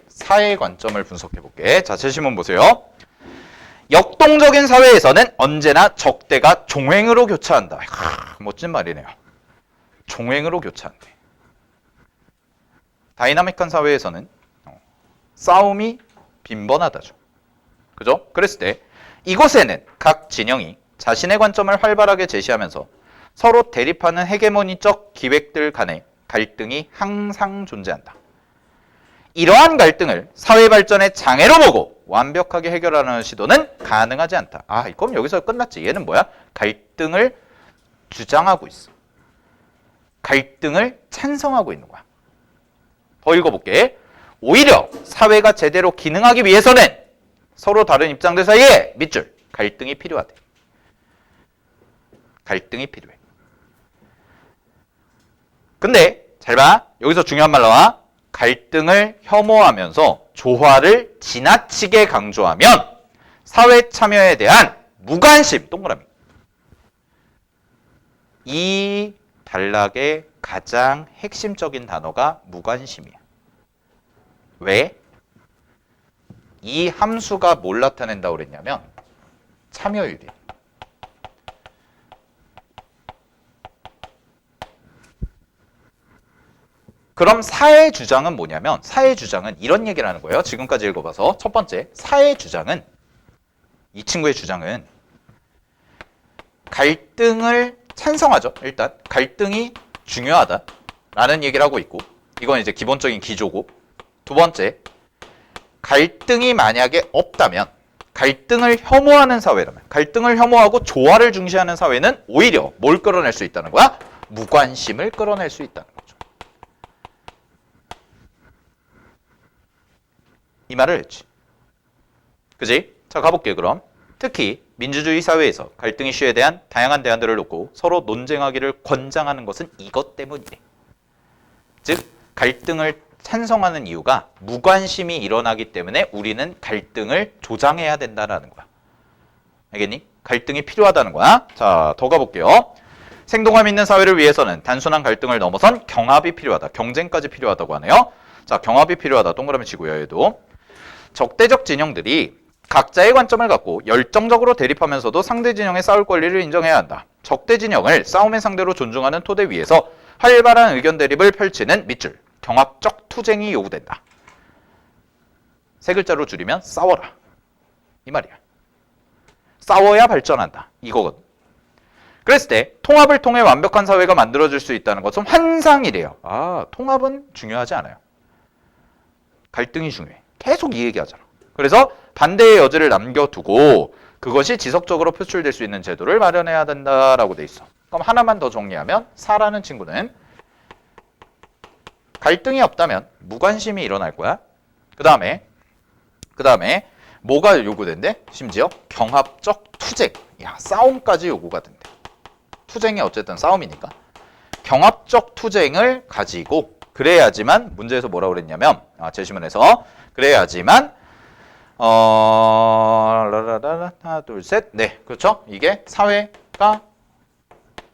4의 관점을 분석해 볼게. 자, 제시문 보세요. 역동적인 사회에서는 언제나 적대가 종횡으로 교차한다. 멋진 말이네요. 종횡으로 교차한대. 다이나믹한 사회에서는 싸움이 빈번하다죠. 그죠? 그랬을 때 이곳에는 각 진영이 자신의 관점을 활발하게 제시하면서 서로 대립하는 헤게모니적 기획들 간의 갈등이 항상 존재한다. 이러한 갈등을 사회 발전의 장애로 보고 완벽하게 해결하는 시도는 가능하지 않다. 그럼 여기서 끝났지. 얘는 뭐야? 갈등을 주장하고 있어. 갈등을 찬성하고 있는 거야. 더 읽어볼게. 오히려 사회가 제대로 기능하기 위해서는 서로 다른 입장들 사이에 밑줄 갈등이 필요하대. 갈등이 필요해. 근데 잘 봐. 여기서 중요한 말 나와. 갈등을 혐오하면서 조화를 지나치게 강조하면 사회 참여에 대한 무관심, 동그라미. 이 단락의 가장 핵심적인 단어가 무관심이야. 왜? 이 함수가 뭘 나타낸다고 그랬냐면 참여율이야. 그럼 사의 주장은 뭐냐면, 사의 주장은 이런 얘기를 하는 거예요. 지금까지 읽어봐서. 첫 번째, 사의 주장은, 이 친구의 주장은 갈등을 찬성하죠. 일단 갈등이 중요하다라는 얘기를 하고 있고, 이건 이제 기본적인 기조고, 두 번째, 갈등이 만약에 없다면, 갈등을 혐오하는 사회라면, 갈등을 혐오하고 조화를 중시하는 사회는 오히려 뭘 끌어낼 수 있다는 거야? 무관심을 끌어낼 수 있다는 거죠. 이 말을 했지. 그지? 자, 가볼게요, 그럼. 특히 민주주의 사회에서 갈등 이슈에 대한 다양한 대안들을 놓고 서로 논쟁하기를 권장하는 것은 이것 때문이래. 즉, 갈등을 찬성하는 이유가 무관심이 일어나기 때문에 우리는 갈등을 조장해야 된다는 거야. 알겠니? 갈등이 필요하다는 거야. 자, 더 가볼게요. 생동감 있는 사회를 위해서는 단순한 갈등을 넘어선 경합이 필요하다. 경쟁까지 필요하다고 하네요. 자, 경합이 필요하다. 동그라미 치고요, 얘도. 적대적 진영들이 각자의 관점을 갖고 열정적으로 대립하면서도 상대 진영의 싸울 권리를 인정해야 한다. 적대 진영을 싸움의 상대로 존중하는 토대 위에서 활발한 의견 대립을 펼치는 밑줄, 경합적 투쟁이 요구된다. 세 글자로 줄이면 싸워라. 이 말이야. 싸워야 발전한다. 이거거든. 그랬을 때 통합을 통해 완벽한 사회가 만들어질 수 있다는 것은 환상이래요. 통합은 중요하지 않아요. 갈등이 중요해. 계속 이 얘기하잖아. 그래서 반대의 여지를 남겨두고 그것이 지속적으로 표출될 수 있는 제도를 마련해야 된다라고 돼 있어. 그럼 하나만 더 정리하면, 사라는 친구는 갈등이 없다면 무관심이 일어날 거야. 그 다음에 뭐가 요구된대? 심지어 경합적 투쟁. 싸움까지 요구가 된대. 투쟁이 어쨌든 싸움이니까. 경합적 투쟁을 가지고 그래야지만, 문제에서 뭐라고 그랬냐면, 제시문에서 그래야지만 하나 둘 셋, 네, 그렇죠? 이게 사회가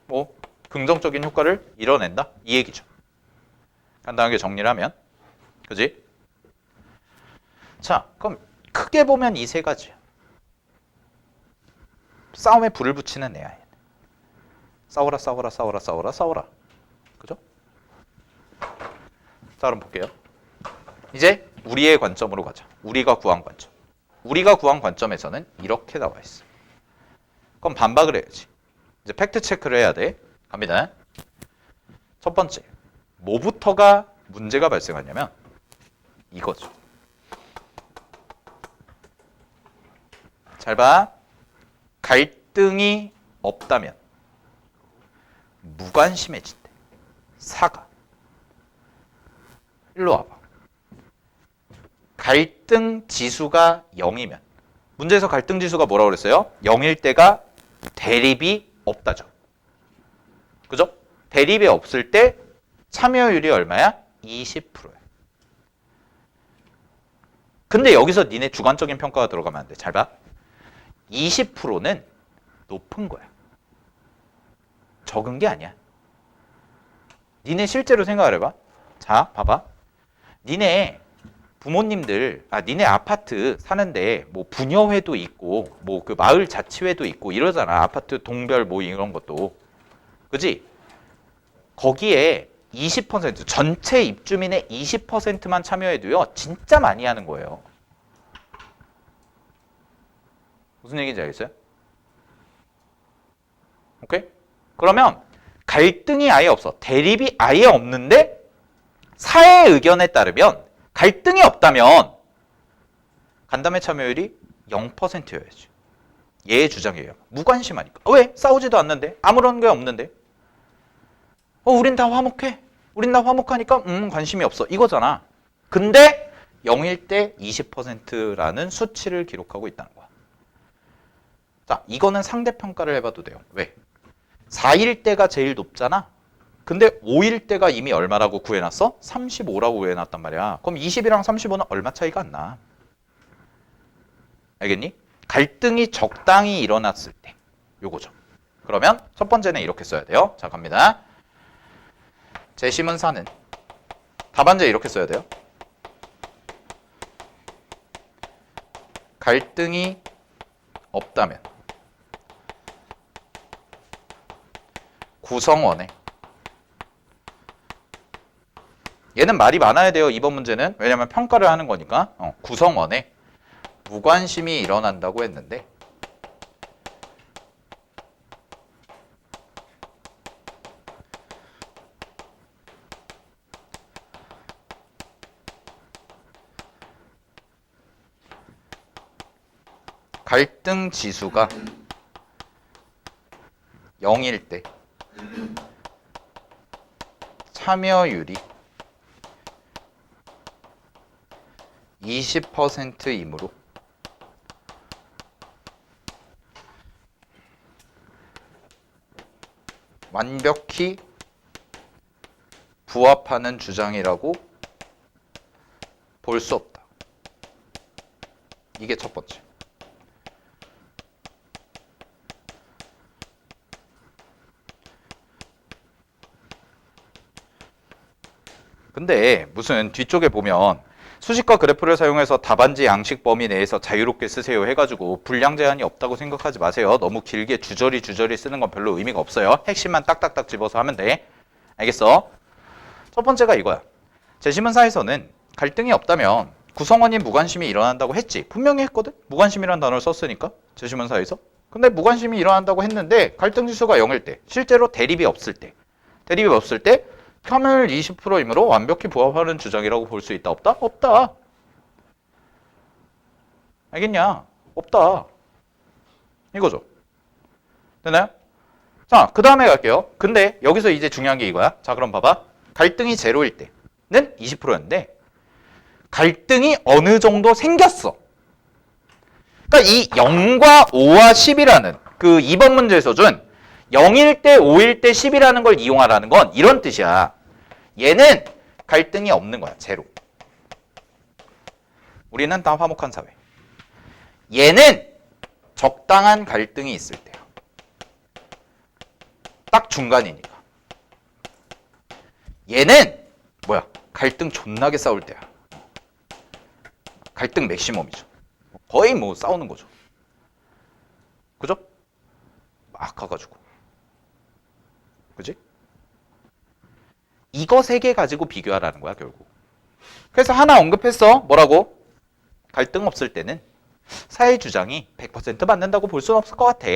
뭐 긍정적인 효과를 이뤄낸다, 이 얘기죠. 간단하게 정리를 하면, 그지? 자, 그럼 크게 보면 이 세 가지야. 싸움에 불을 붙이는 애야. 싸워라, 싸워라, 싸워라, 싸워라, 싸워라. 그죠? 자, 그럼 볼게요. 이제 우리의 관점으로 가자. 우리가 구한 관점. 우리가 구한 관점에서는 이렇게 나와 있어. 그럼 반박을 해야지. 이제 팩트 체크를 해야 돼. 갑니다. 첫 번째, 뭐부터가 문제가 발생하냐면 이거죠. 잘 봐. 갈등이 없다면 무관심해진대. 사가. 일로 와봐. 갈등 지수가 0이면 문제에서 갈등 지수가 뭐라고 그랬어요? 0일 때가 대립이 없다죠. 그죠? 대립이 없을 때 참여율이 얼마야? 20%야. 근데 여기서 니네 주관적인 평가가 들어가면 안 돼. 잘 봐. 20%는 높은 거야. 적은 게 아니야. 니네 실제로 생각을 해봐. 자, 봐봐. 니네 부모님들, 니네 아파트 사는데 뭐 부녀회도 있고 뭐 그 마을 자치회도 있고 이러잖아. 아파트 동별 뭐 이런 것도. 그지? 거기에 20% 전체 입주민의 20%만 참여해도요. 진짜 많이 하는 거예요. 무슨 얘기인지 알겠어요? 오케이? 그러면 갈등이 아예 없어. 대립이 아예 없는데 사회 의견에 따르면 갈등이 없다면 간담회 참여율이 0%여야지. 얘의 주장이에요. 무관심하니까. 왜? 싸우지도 않는데. 아무런 게 없는데. 우린 다 화목해. 우린 다 화목하니까 관심이 없어. 이거잖아. 근데 0일 때 20%라는 수치를 기록하고 있다는 거야. 자, 이거는 상대평가를 해봐도 돼요. 왜? 4일 때가 제일 높잖아. 근데 5일 때가 이미 얼마라고 구해놨어? 35라고 구해놨단 말이야. 그럼 20이랑 35는 얼마 차이가 안 나. 알겠니? 갈등이 적당히 일어났을 때 요거죠. 그러면 첫 번째는 이렇게 써야 돼요. 자, 갑니다. 재심은 4는 답안지에 이렇게 써야 돼요. 갈등이 없다면 구성원에 얘는 말이 많아야 돼요. 이번 문제는. 왜냐면 평가를 하는 거니까. 구성원에 무관심이 일어난다고 했는데 갈등 지수가 0일 때 참여율이 20%이므로 완벽히 부합하는 주장이라고 볼 수 없다. 이게 첫 번째. 근데 무슨 뒤쪽에 보면 수식과 그래프를 사용해서 답안지 양식 범위 내에서 자유롭게 쓰세요 해가지고 분량 제한이 없다고 생각하지 마세요. 너무 길게 주저리 쓰는 건 별로 의미가 없어요. 핵심만 딱딱딱 집어서 하면 돼. 알겠어? 첫 번째가 이거야. 재심문사에서는 갈등이 없다면 구성원이 무관심이 일어난다고 했지. 분명히 했거든? 무관심이라는 단어를 썼으니까 재심문사에서. 근데 무관심이 일어난다고 했는데 갈등 지수가 0일 때, 실제로 대립이 없을 때 참여율 20%이므로 완벽히 부합하는 주장이라고 볼 수 있다. 없다? 없다. 알겠냐? 없다. 이거죠. 되나요? 자, 그 다음에 갈게요. 근데 여기서 이제 중요한 게 이거야. 자, 그럼 봐봐. 갈등이 0일 때는 20%였는데 갈등이 어느 정도 생겼어. 그러니까 이 0과 5와 10이라는 그 2번 문제에서 준 0일 때, 5일 때, 10이라는 걸 이용하라는 건 이런 뜻이야. 얘는 갈등이 없는 거야. 제로. 우리는 다 화목한 사회. 얘는 적당한 갈등이 있을 때야. 딱 중간이니까. 얘는 뭐야? 갈등 존나게 싸울 때야. 갈등 맥시멈이죠. 거의 뭐 싸우는 거죠. 그죠? 막 가가지고. 그지? 이거 세 개 가지고 비교하라는 거야, 결국. 그래서 하나 언급했어. 뭐라고? 갈등 없을 때는 사회 주장이 100% 맞는다고 볼 수는 없을 것 같아.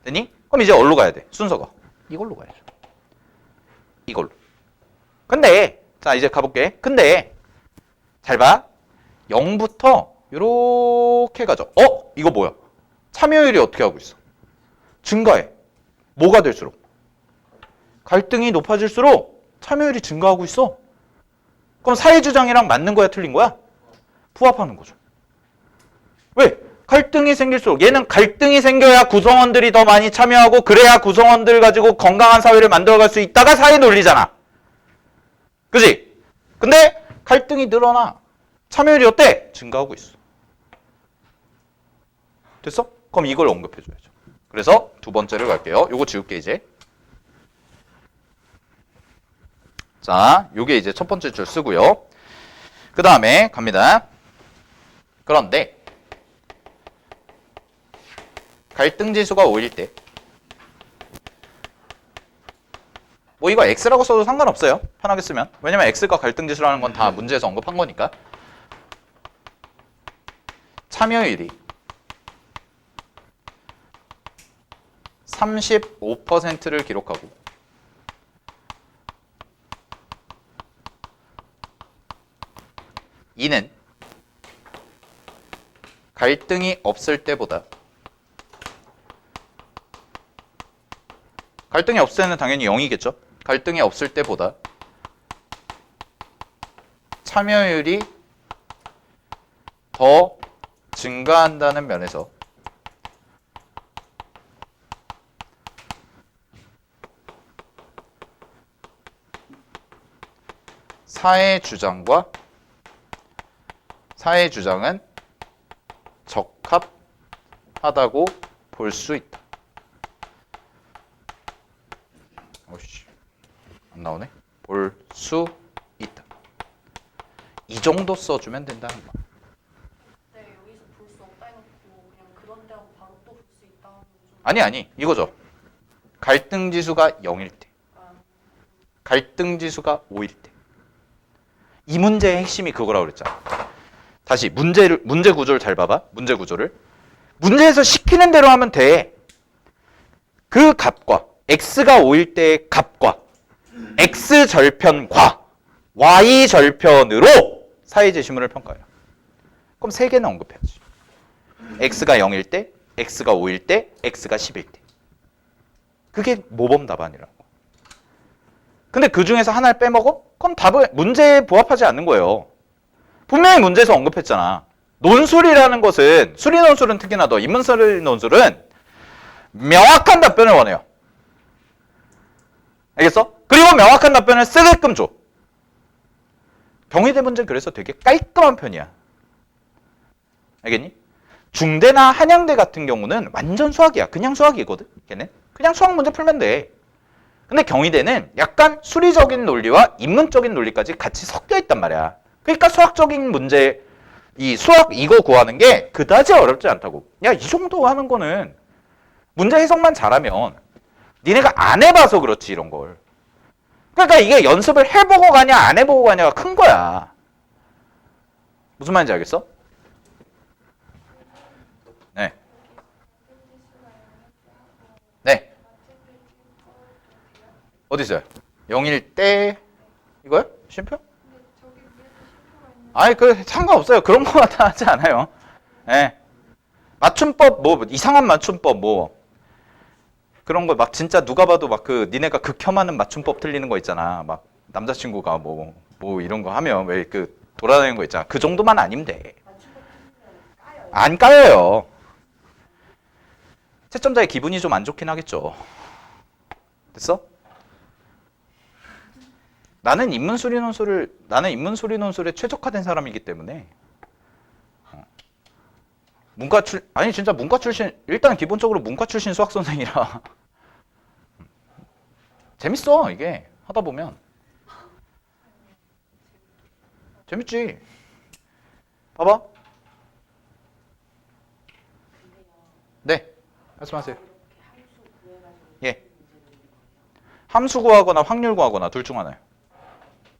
됐니? 그럼 이제 어디로 가야 돼? 순서가 이걸로 가야죠. 이걸로. 근데 자 이제 가볼게. 근데 잘 봐. 0부터 이렇게 가죠. 이거 뭐야? 참여율이 어떻게 하고 있어? 증가해. 뭐가 될수록? 갈등이 높아질수록 참여율이 증가하고 있어. 그럼 사회주장이랑 맞는 거야, 틀린 거야? 부합하는 거죠. 왜? 갈등이 생길수록 얘는 갈등이 생겨야 구성원들이 더 많이 참여하고 그래야 구성원들 가지고 건강한 사회를 만들어갈 수 있다가 사회 논리잖아. 그지? 근데 갈등이 늘어나. 참여율이 어때? 증가하고 있어. 됐어? 그럼 이걸 언급해줘야죠. 그래서 두 번째를 갈게요. 요거 지울게 이제. 자, 요게 이제 첫 번째 줄 쓰고요. 그 다음에 갑니다. 그런데 갈등 지수가 5일 때 뭐 이거 X라고 써도 상관없어요. 편하게 쓰면. 왜냐면 X가 갈등 지수라는 건 다 문제에서 언급한 거니까. 참여율이 35%를 기록하고 이는 갈등이 없을 때보다 갈등이 없을 때는 당연히 0이겠죠. 갈등이 없을 때보다 참여율이 더 증가한다는 면에서 사회 주장은 적합하다고 볼 수 있다. 오씨, 안 나오네. 볼 수 있다. 이 정도 써주면 된다는 거. 네, 여기서 볼 수 없다 해놓고 그냥 그런데 하고 바로 또 볼 수 있다 하면 좀. 아니 이거죠. 갈등 지수가 0일 때, 갈등 지수가 5일 때. 이 문제의 핵심이 그거라고 그랬잖아. 다시 문제 구조를 잘 봐봐. 문제 구조를. 문제에서 시키는 대로 하면 돼. 그 값과 x가 5일 때의 값과 x 절편과 y 절편으로 사회 제시물을 평가해요. 그럼 세 개는 언급해야지. x가 0일 때, x가 5일 때, x가 10일 때. 그게 모범 답안이라고. 근데 그 중에서 하나를 빼먹어? 그럼 답은 문제에 부합하지 않는 거예요. 분명히 문제에서 언급했잖아. 논술이라는 것은, 수리 논술은 특히나 더, 인문수리 논술은 명확한 답변을 원해요. 알겠어? 그리고 명확한 답변을 쓰게끔 줘. 경희대 문제는 그래서 되게 깔끔한 편이야. 알겠니? 중대나 한양대 같은 경우는 완전 수학이야. 그냥 수학이거든. 걔는 그냥 수학 문제 풀면 돼. 근데 경희대는 약간 수리적인 논리와 인문적인 논리까지 같이 섞여 있단 말이야. 그러니까 수학적인 문제, 이 수학 이거 구하는 게 그다지 어렵지 않다고. 야, 이 정도 하는 거는 문제 해석만 잘하면 니네가 안 해봐서 그렇지 이런 걸. 그러니까 이게 연습을 해보고 가냐 안 해보고 가냐가 큰 거야. 무슨 말인지 알겠어? 네. 네. 어디 있어요? 0일 때 이거요? 쉼표? 아니 그 상관없어요. 그런 거 같아 하지 않아요. 네. 맞춤법 뭐 이상한 맞춤법 뭐 그런 거 막 진짜 누가 봐도 막 그 니네가 극혐하는 맞춤법 틀리는 거 있잖아. 막 남자친구가 뭐 이런 거 하면 왜 그 돌아다니는 거 있잖아. 그 정도만 아니면 돼. 안 까여요. 채점자의 기분이 좀 안 좋긴 하겠죠. 됐어? 나는 인문수리 논술에 최적화된 사람이기 때문에 진짜 문과 출신, 일단 기본적으로 문과 출신 수학 선생이라 재밌어 이게 하다 보면. 재밌지. 봐봐. 네, 말씀하세요. 예. 함수 구하거나 확률 구하거나 둘 중 하나예요.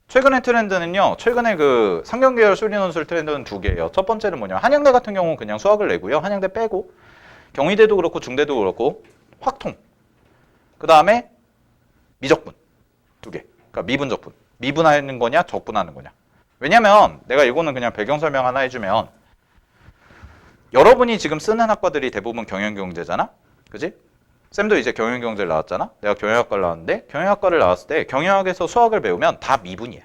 최근의 트렌드는요. 최근에 그 상경계열 수리논술 트렌드는 두 개예요. 첫 번째는 뭐냐. 한양대 같은 경우는 그냥 수학을 내고요. 한양대 빼고. 경희대도 그렇고 중대도 그렇고 확통. 그 다음에 미적분. 2개. 그러니까 미분적분. 미분하는 거냐, 적분하는 거냐. 왜냐면 내가 이거는 그냥 배경 설명 하나 해주면 여러분이 지금 쓰는 학과들이 대부분 경영경제잖아? 그지? 쌤도 이제 경영경제를 나왔잖아? 내가 경영학과를 나왔는데 경영학과를 나왔을 때 경영학에서 수학을 배우면 다 미분이야.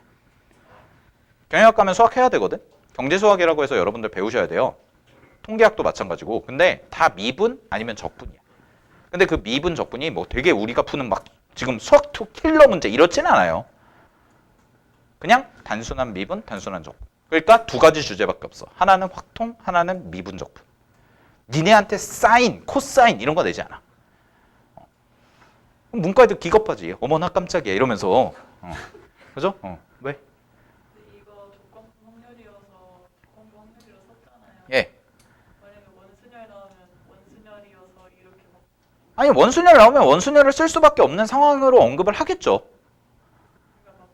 경영학과면 수학해야 되거든? 경제수학이라고 해서 여러분들 배우셔야 돼요. 통계학도 마찬가지고. 근데 다 미분 아니면 적분이야. 근데 그 미분 적분이 뭐 되게 우리가 푸는 막 지금 수학 킬러 문제 이렇지는 않아요. 그냥 단순한 미분, 단순한 적분. 그러니까 두 가지 주제밖에 없어. 하나는 확통, 하나는 미분 적분. 니네한테 사인, 코사인 이런 거 내지 않아. 문과애들 기겁하지. 어머나 깜짝이야 이러면서. 그죠? 왜? 이거 조건부 확률이어서 조건부 확률이라 썼잖아요. 예. 만약에 원순열 나오면 원순열이어서 이렇게 막 아니 원순열 나오면 원순열을 쓸 수밖에 없는 상황으로 언급을 하겠죠. 그러니까 막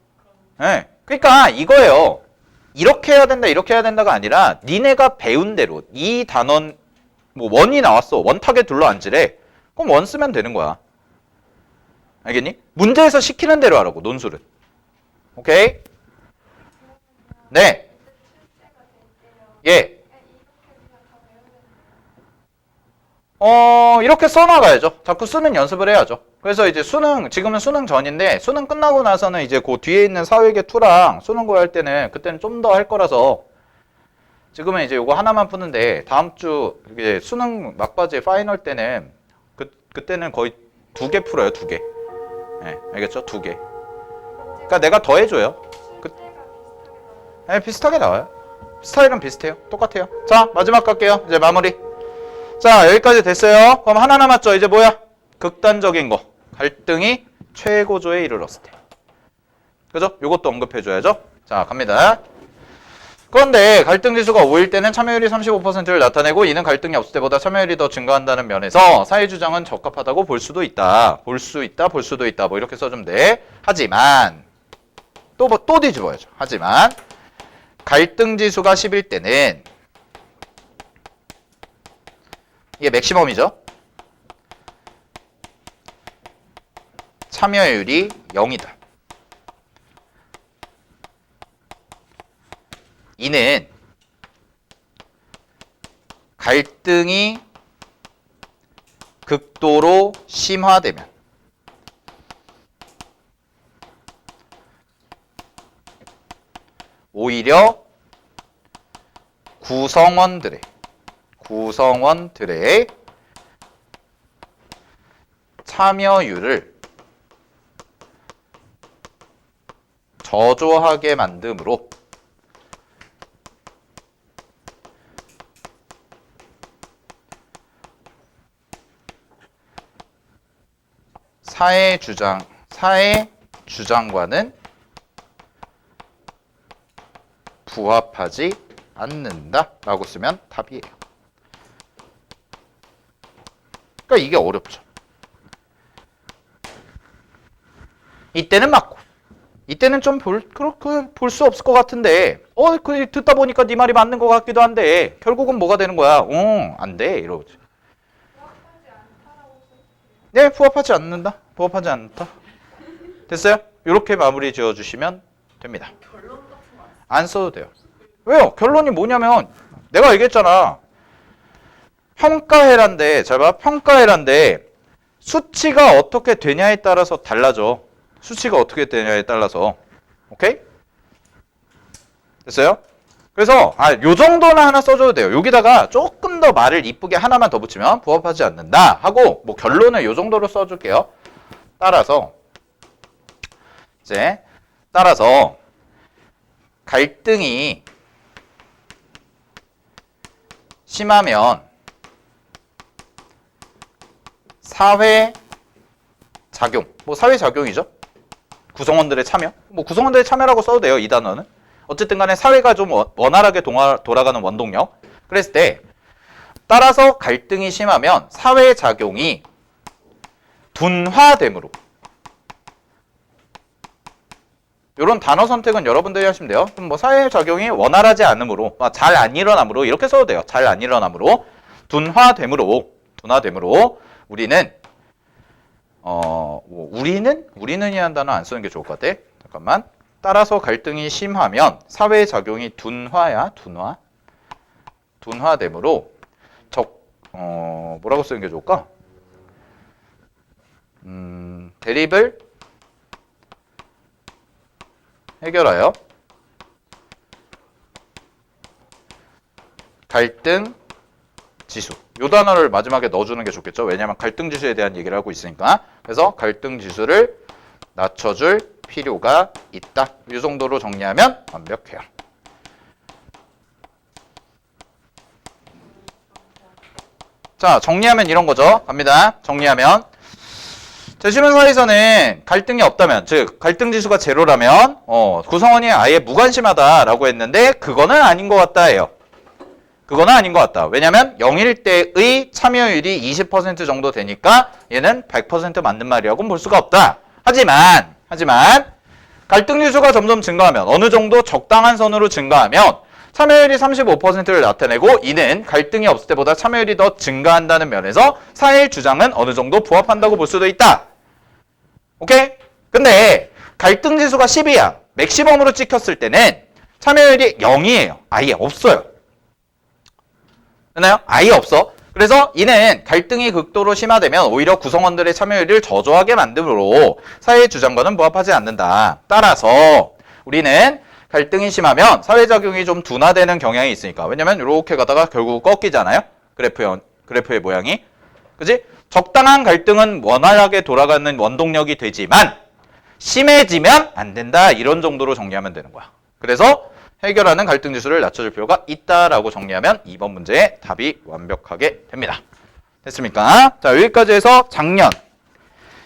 그런 예. 그러니까 이거예요. 이렇게 해야 된다, 이렇게 해야 된다가 아니라 니네가 배운 대로 이 단원 뭐 원이 나왔어. 원탁에 둘러앉으래. 그럼 원 쓰면 되는 거야. 알겠니? 문제에서 시키는 대로 하라고 논술은. 오케이? 네. 예. 이렇게 써나가야죠. 자꾸 쓰는 연습을 해야죠. 그래서 이제 수능, 지금은 수능 전인데 수능 끝나고 나서는 이제 그 뒤에 있는 사회계 2랑 수능 구할 때는 그때는 좀 더 할 거라서 지금은 이제 요거 하나만 푸는데 다음 주 이제 수능 막바지 파이널 때는 그때는 거의 2개 풀어요. 2개. 네, 알겠죠? 2개. 그러니까 내가 더 해줘요. 네, 비슷하게 나와요. 스타일은 비슷해요. 똑같아요. 자, 마지막 갈게요. 이제 마무리. 자, 여기까지 됐어요. 그럼 하나 남았죠. 이제 뭐야? 극단적인 거. 갈등이 최고조에 이르렀을 때. 그죠? 요것도 언급해줘야죠. 자, 갑니다. 그런데 갈등 지수가 5일 때는 참여율이 35%를 나타내고 이는 갈등이 없을 때보다 참여율이 더 증가한다는 면에서 사회 주장은 적합하다고 볼 수도 있다. 볼 수 있다. 볼 수도 있다. 뭐 이렇게 써주면 돼. 하지만 또 뒤집어야죠. 하지만 갈등 지수가 10일 때는 이게 맥시멈이죠. 참여율이 0이다. 이는 갈등이 극도로 심화되면 오히려 구성원들의 참여율을 저조하게 만드므로 사회 주장과는 부합하지 않는다라고 쓰면 답이에요. 그러니까 이게 어렵죠. 이때는 맞고 이때는 좀 볼 수 없을 것 같은데 듣다 보니까 네 말이 맞는 것 같기도 한데 결국은 뭐가 되는 거야? 안 돼 이러지. 네, 부합하지 않는다. 부합하지 않다. 됐어요? 이렇게 마무리 지어주시면 됩니다. 결론 같은 거 안 써도 돼요. 왜요? 결론이 뭐냐면 내가 얘기했잖아. 평가해란데 잘 봐. 평가해란데 수치가 어떻게 되냐에 따라서 달라져. 수치가 어떻게 되냐에 따라서. 오케이? 됐어요? 그래서 요 정도는 하나 써줘도 돼요. 여기다가 조금 더 말을 이쁘게 하나만 더 붙이면 부합하지 않는다 하고 뭐 결론을 요 정도로 써줄게요. 따라서 갈등이 심하면 사회 작용, 뭐 사회 작용이죠. 구성원들의 참여, 뭐 구성원들의 참여라고 써도 돼요. 이 단어는. 어쨌든 간에 사회가 좀 원활하게 돌아가는 원동력. 그랬을 때 따라서 갈등이 심하면 사회작용이 둔화됨으로. 이런 단어 선택은 여러분들이 하시면 돼요. 그럼 뭐 사회작용이 원활하지 않으므로, 잘 안 일어나므로 이렇게 써도 돼요. 잘 안 일어나므로 둔화됨으로 우리는 뭐 우리는이라는 단어 안 쓰는 게 좋을 것 같아. 잠깐만. 따라서 갈등이 심하면 사회작용이 둔화되므로 뭐라고 쓰는 게 좋을까? 대립을 해결하여 갈등 지수. 요 단어를 마지막에 넣어주는 게 좋겠죠. 왜냐하면 갈등 지수에 대한 얘기를 하고 있으니까. 그래서 갈등 지수를 낮춰줄 필요가 있다. 이 정도로 정리하면 완벽해요. 자, 정리하면 이런 거죠. 갑니다. 정리하면 제시문사에서는 갈등이 없다면, 즉 갈등 지수가 제로라면 구성원이 아예 무관심하다라고 했는데 그거는 아닌 것 같다예요. 그거는 아닌 것 같다. 왜냐면 0일 때의 참여율이 20% 정도 되니까 얘는 100% 맞는 말이라고는 볼 수가 없다. 하지만 갈등 지수가 점점 증가하면 어느 정도 적당한 선으로 증가하면 참여율이 35%를 나타내고 이는 갈등이 없을 때보다 참여율이 더 증가한다는 면에서 사회의 주장은 어느 정도 부합한다고 볼 수도 있다. 오케이? 근데 갈등 지수가 10이야. 맥시멈으로 찍혔을 때는 참여율이 0이에요. 아예 없어요. 됐나요? 아예 없어. 그래서 이는 갈등이 극도로 심화되면 오히려 구성원들의 참여율을 저조하게 만들므로 사회의 주장과는 부합하지 않는다. 따라서 우리는 갈등이 심하면 사회작용이 좀 둔화되는 경향이 있으니까. 왜냐면 이렇게 가다가 결국 꺾이잖아요. 그래프의 모양이. 그지? 적당한 갈등은 원활하게 돌아가는 원동력이 되지만 심해지면 안 된다. 이런 정도로 정리하면 되는 거야. 그래서 해결하는 갈등 지수를 낮춰줄 필요가 있다라고 정리하면 2번 문제의 답이 완벽하게 됩니다. 됐습니까? 자, 여기까지 해서 작년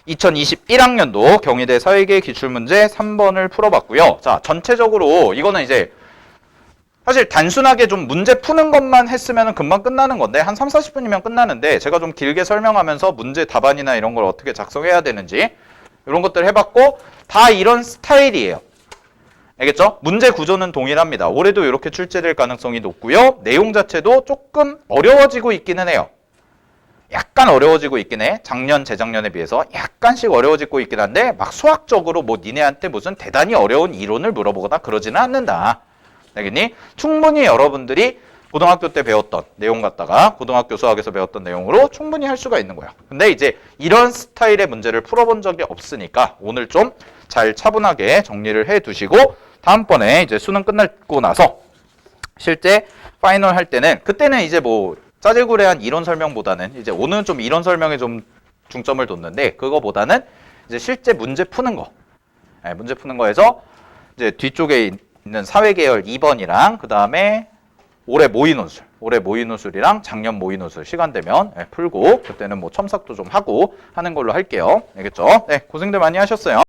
2021학년도 경희대 사회계 기출문제 3번을 풀어봤고요. 자, 전체적으로 이거는 이제 사실 단순하게 좀 문제 푸는 것만 했으면 금방 끝나는 건데 한 3, 40분이면 끝나는데 제가 좀 길게 설명하면서 문제 답안이나 이런 걸 어떻게 작성해야 되는지 이런 것들 해봤고 다 이런 스타일이에요. 알겠죠? 문제 구조는 동일합니다. 올해도 이렇게 출제될 가능성이 높고요. 내용 자체도 조금 어려워지고 있기는 해요. 약간 어려워지고 있긴 해. 작년, 재작년에 비해서 약간씩 어려워지고 있긴 한데 막 수학적으로 뭐 니네한테 무슨 대단히 어려운 이론을 물어보거나 그러지는 않는다. 알겠니? 충분히 여러분들이 고등학교 때 배웠던 내용 갖다가 고등학교 수학에서 배웠던 내용으로 충분히 할 수가 있는 거야. 근데 이제 이런 스타일의 문제를 풀어본 적이 없으니까 오늘 좀 잘 차분하게 정리를 해 두시고 다음번에 이제 수능 끝나고 나서 실제 파이널 할 때는 그때는 이제 뭐 짜질구레한 이론 설명보다는 이제 오늘은 좀 이론 설명에 좀 중점을 뒀는데 그거보다는 이제 실제 문제 푸는 거. 문제 푸는 거에서 이제 뒤쪽에 있는 사회계열 2번이랑 그 다음에 올해 모의논술이랑 작년 모의논술 시간 되면 풀고 그때는 뭐 첨삭도 좀 하고 하는 걸로 할게요. 알겠죠? 네, 고생들 많이 하셨어요.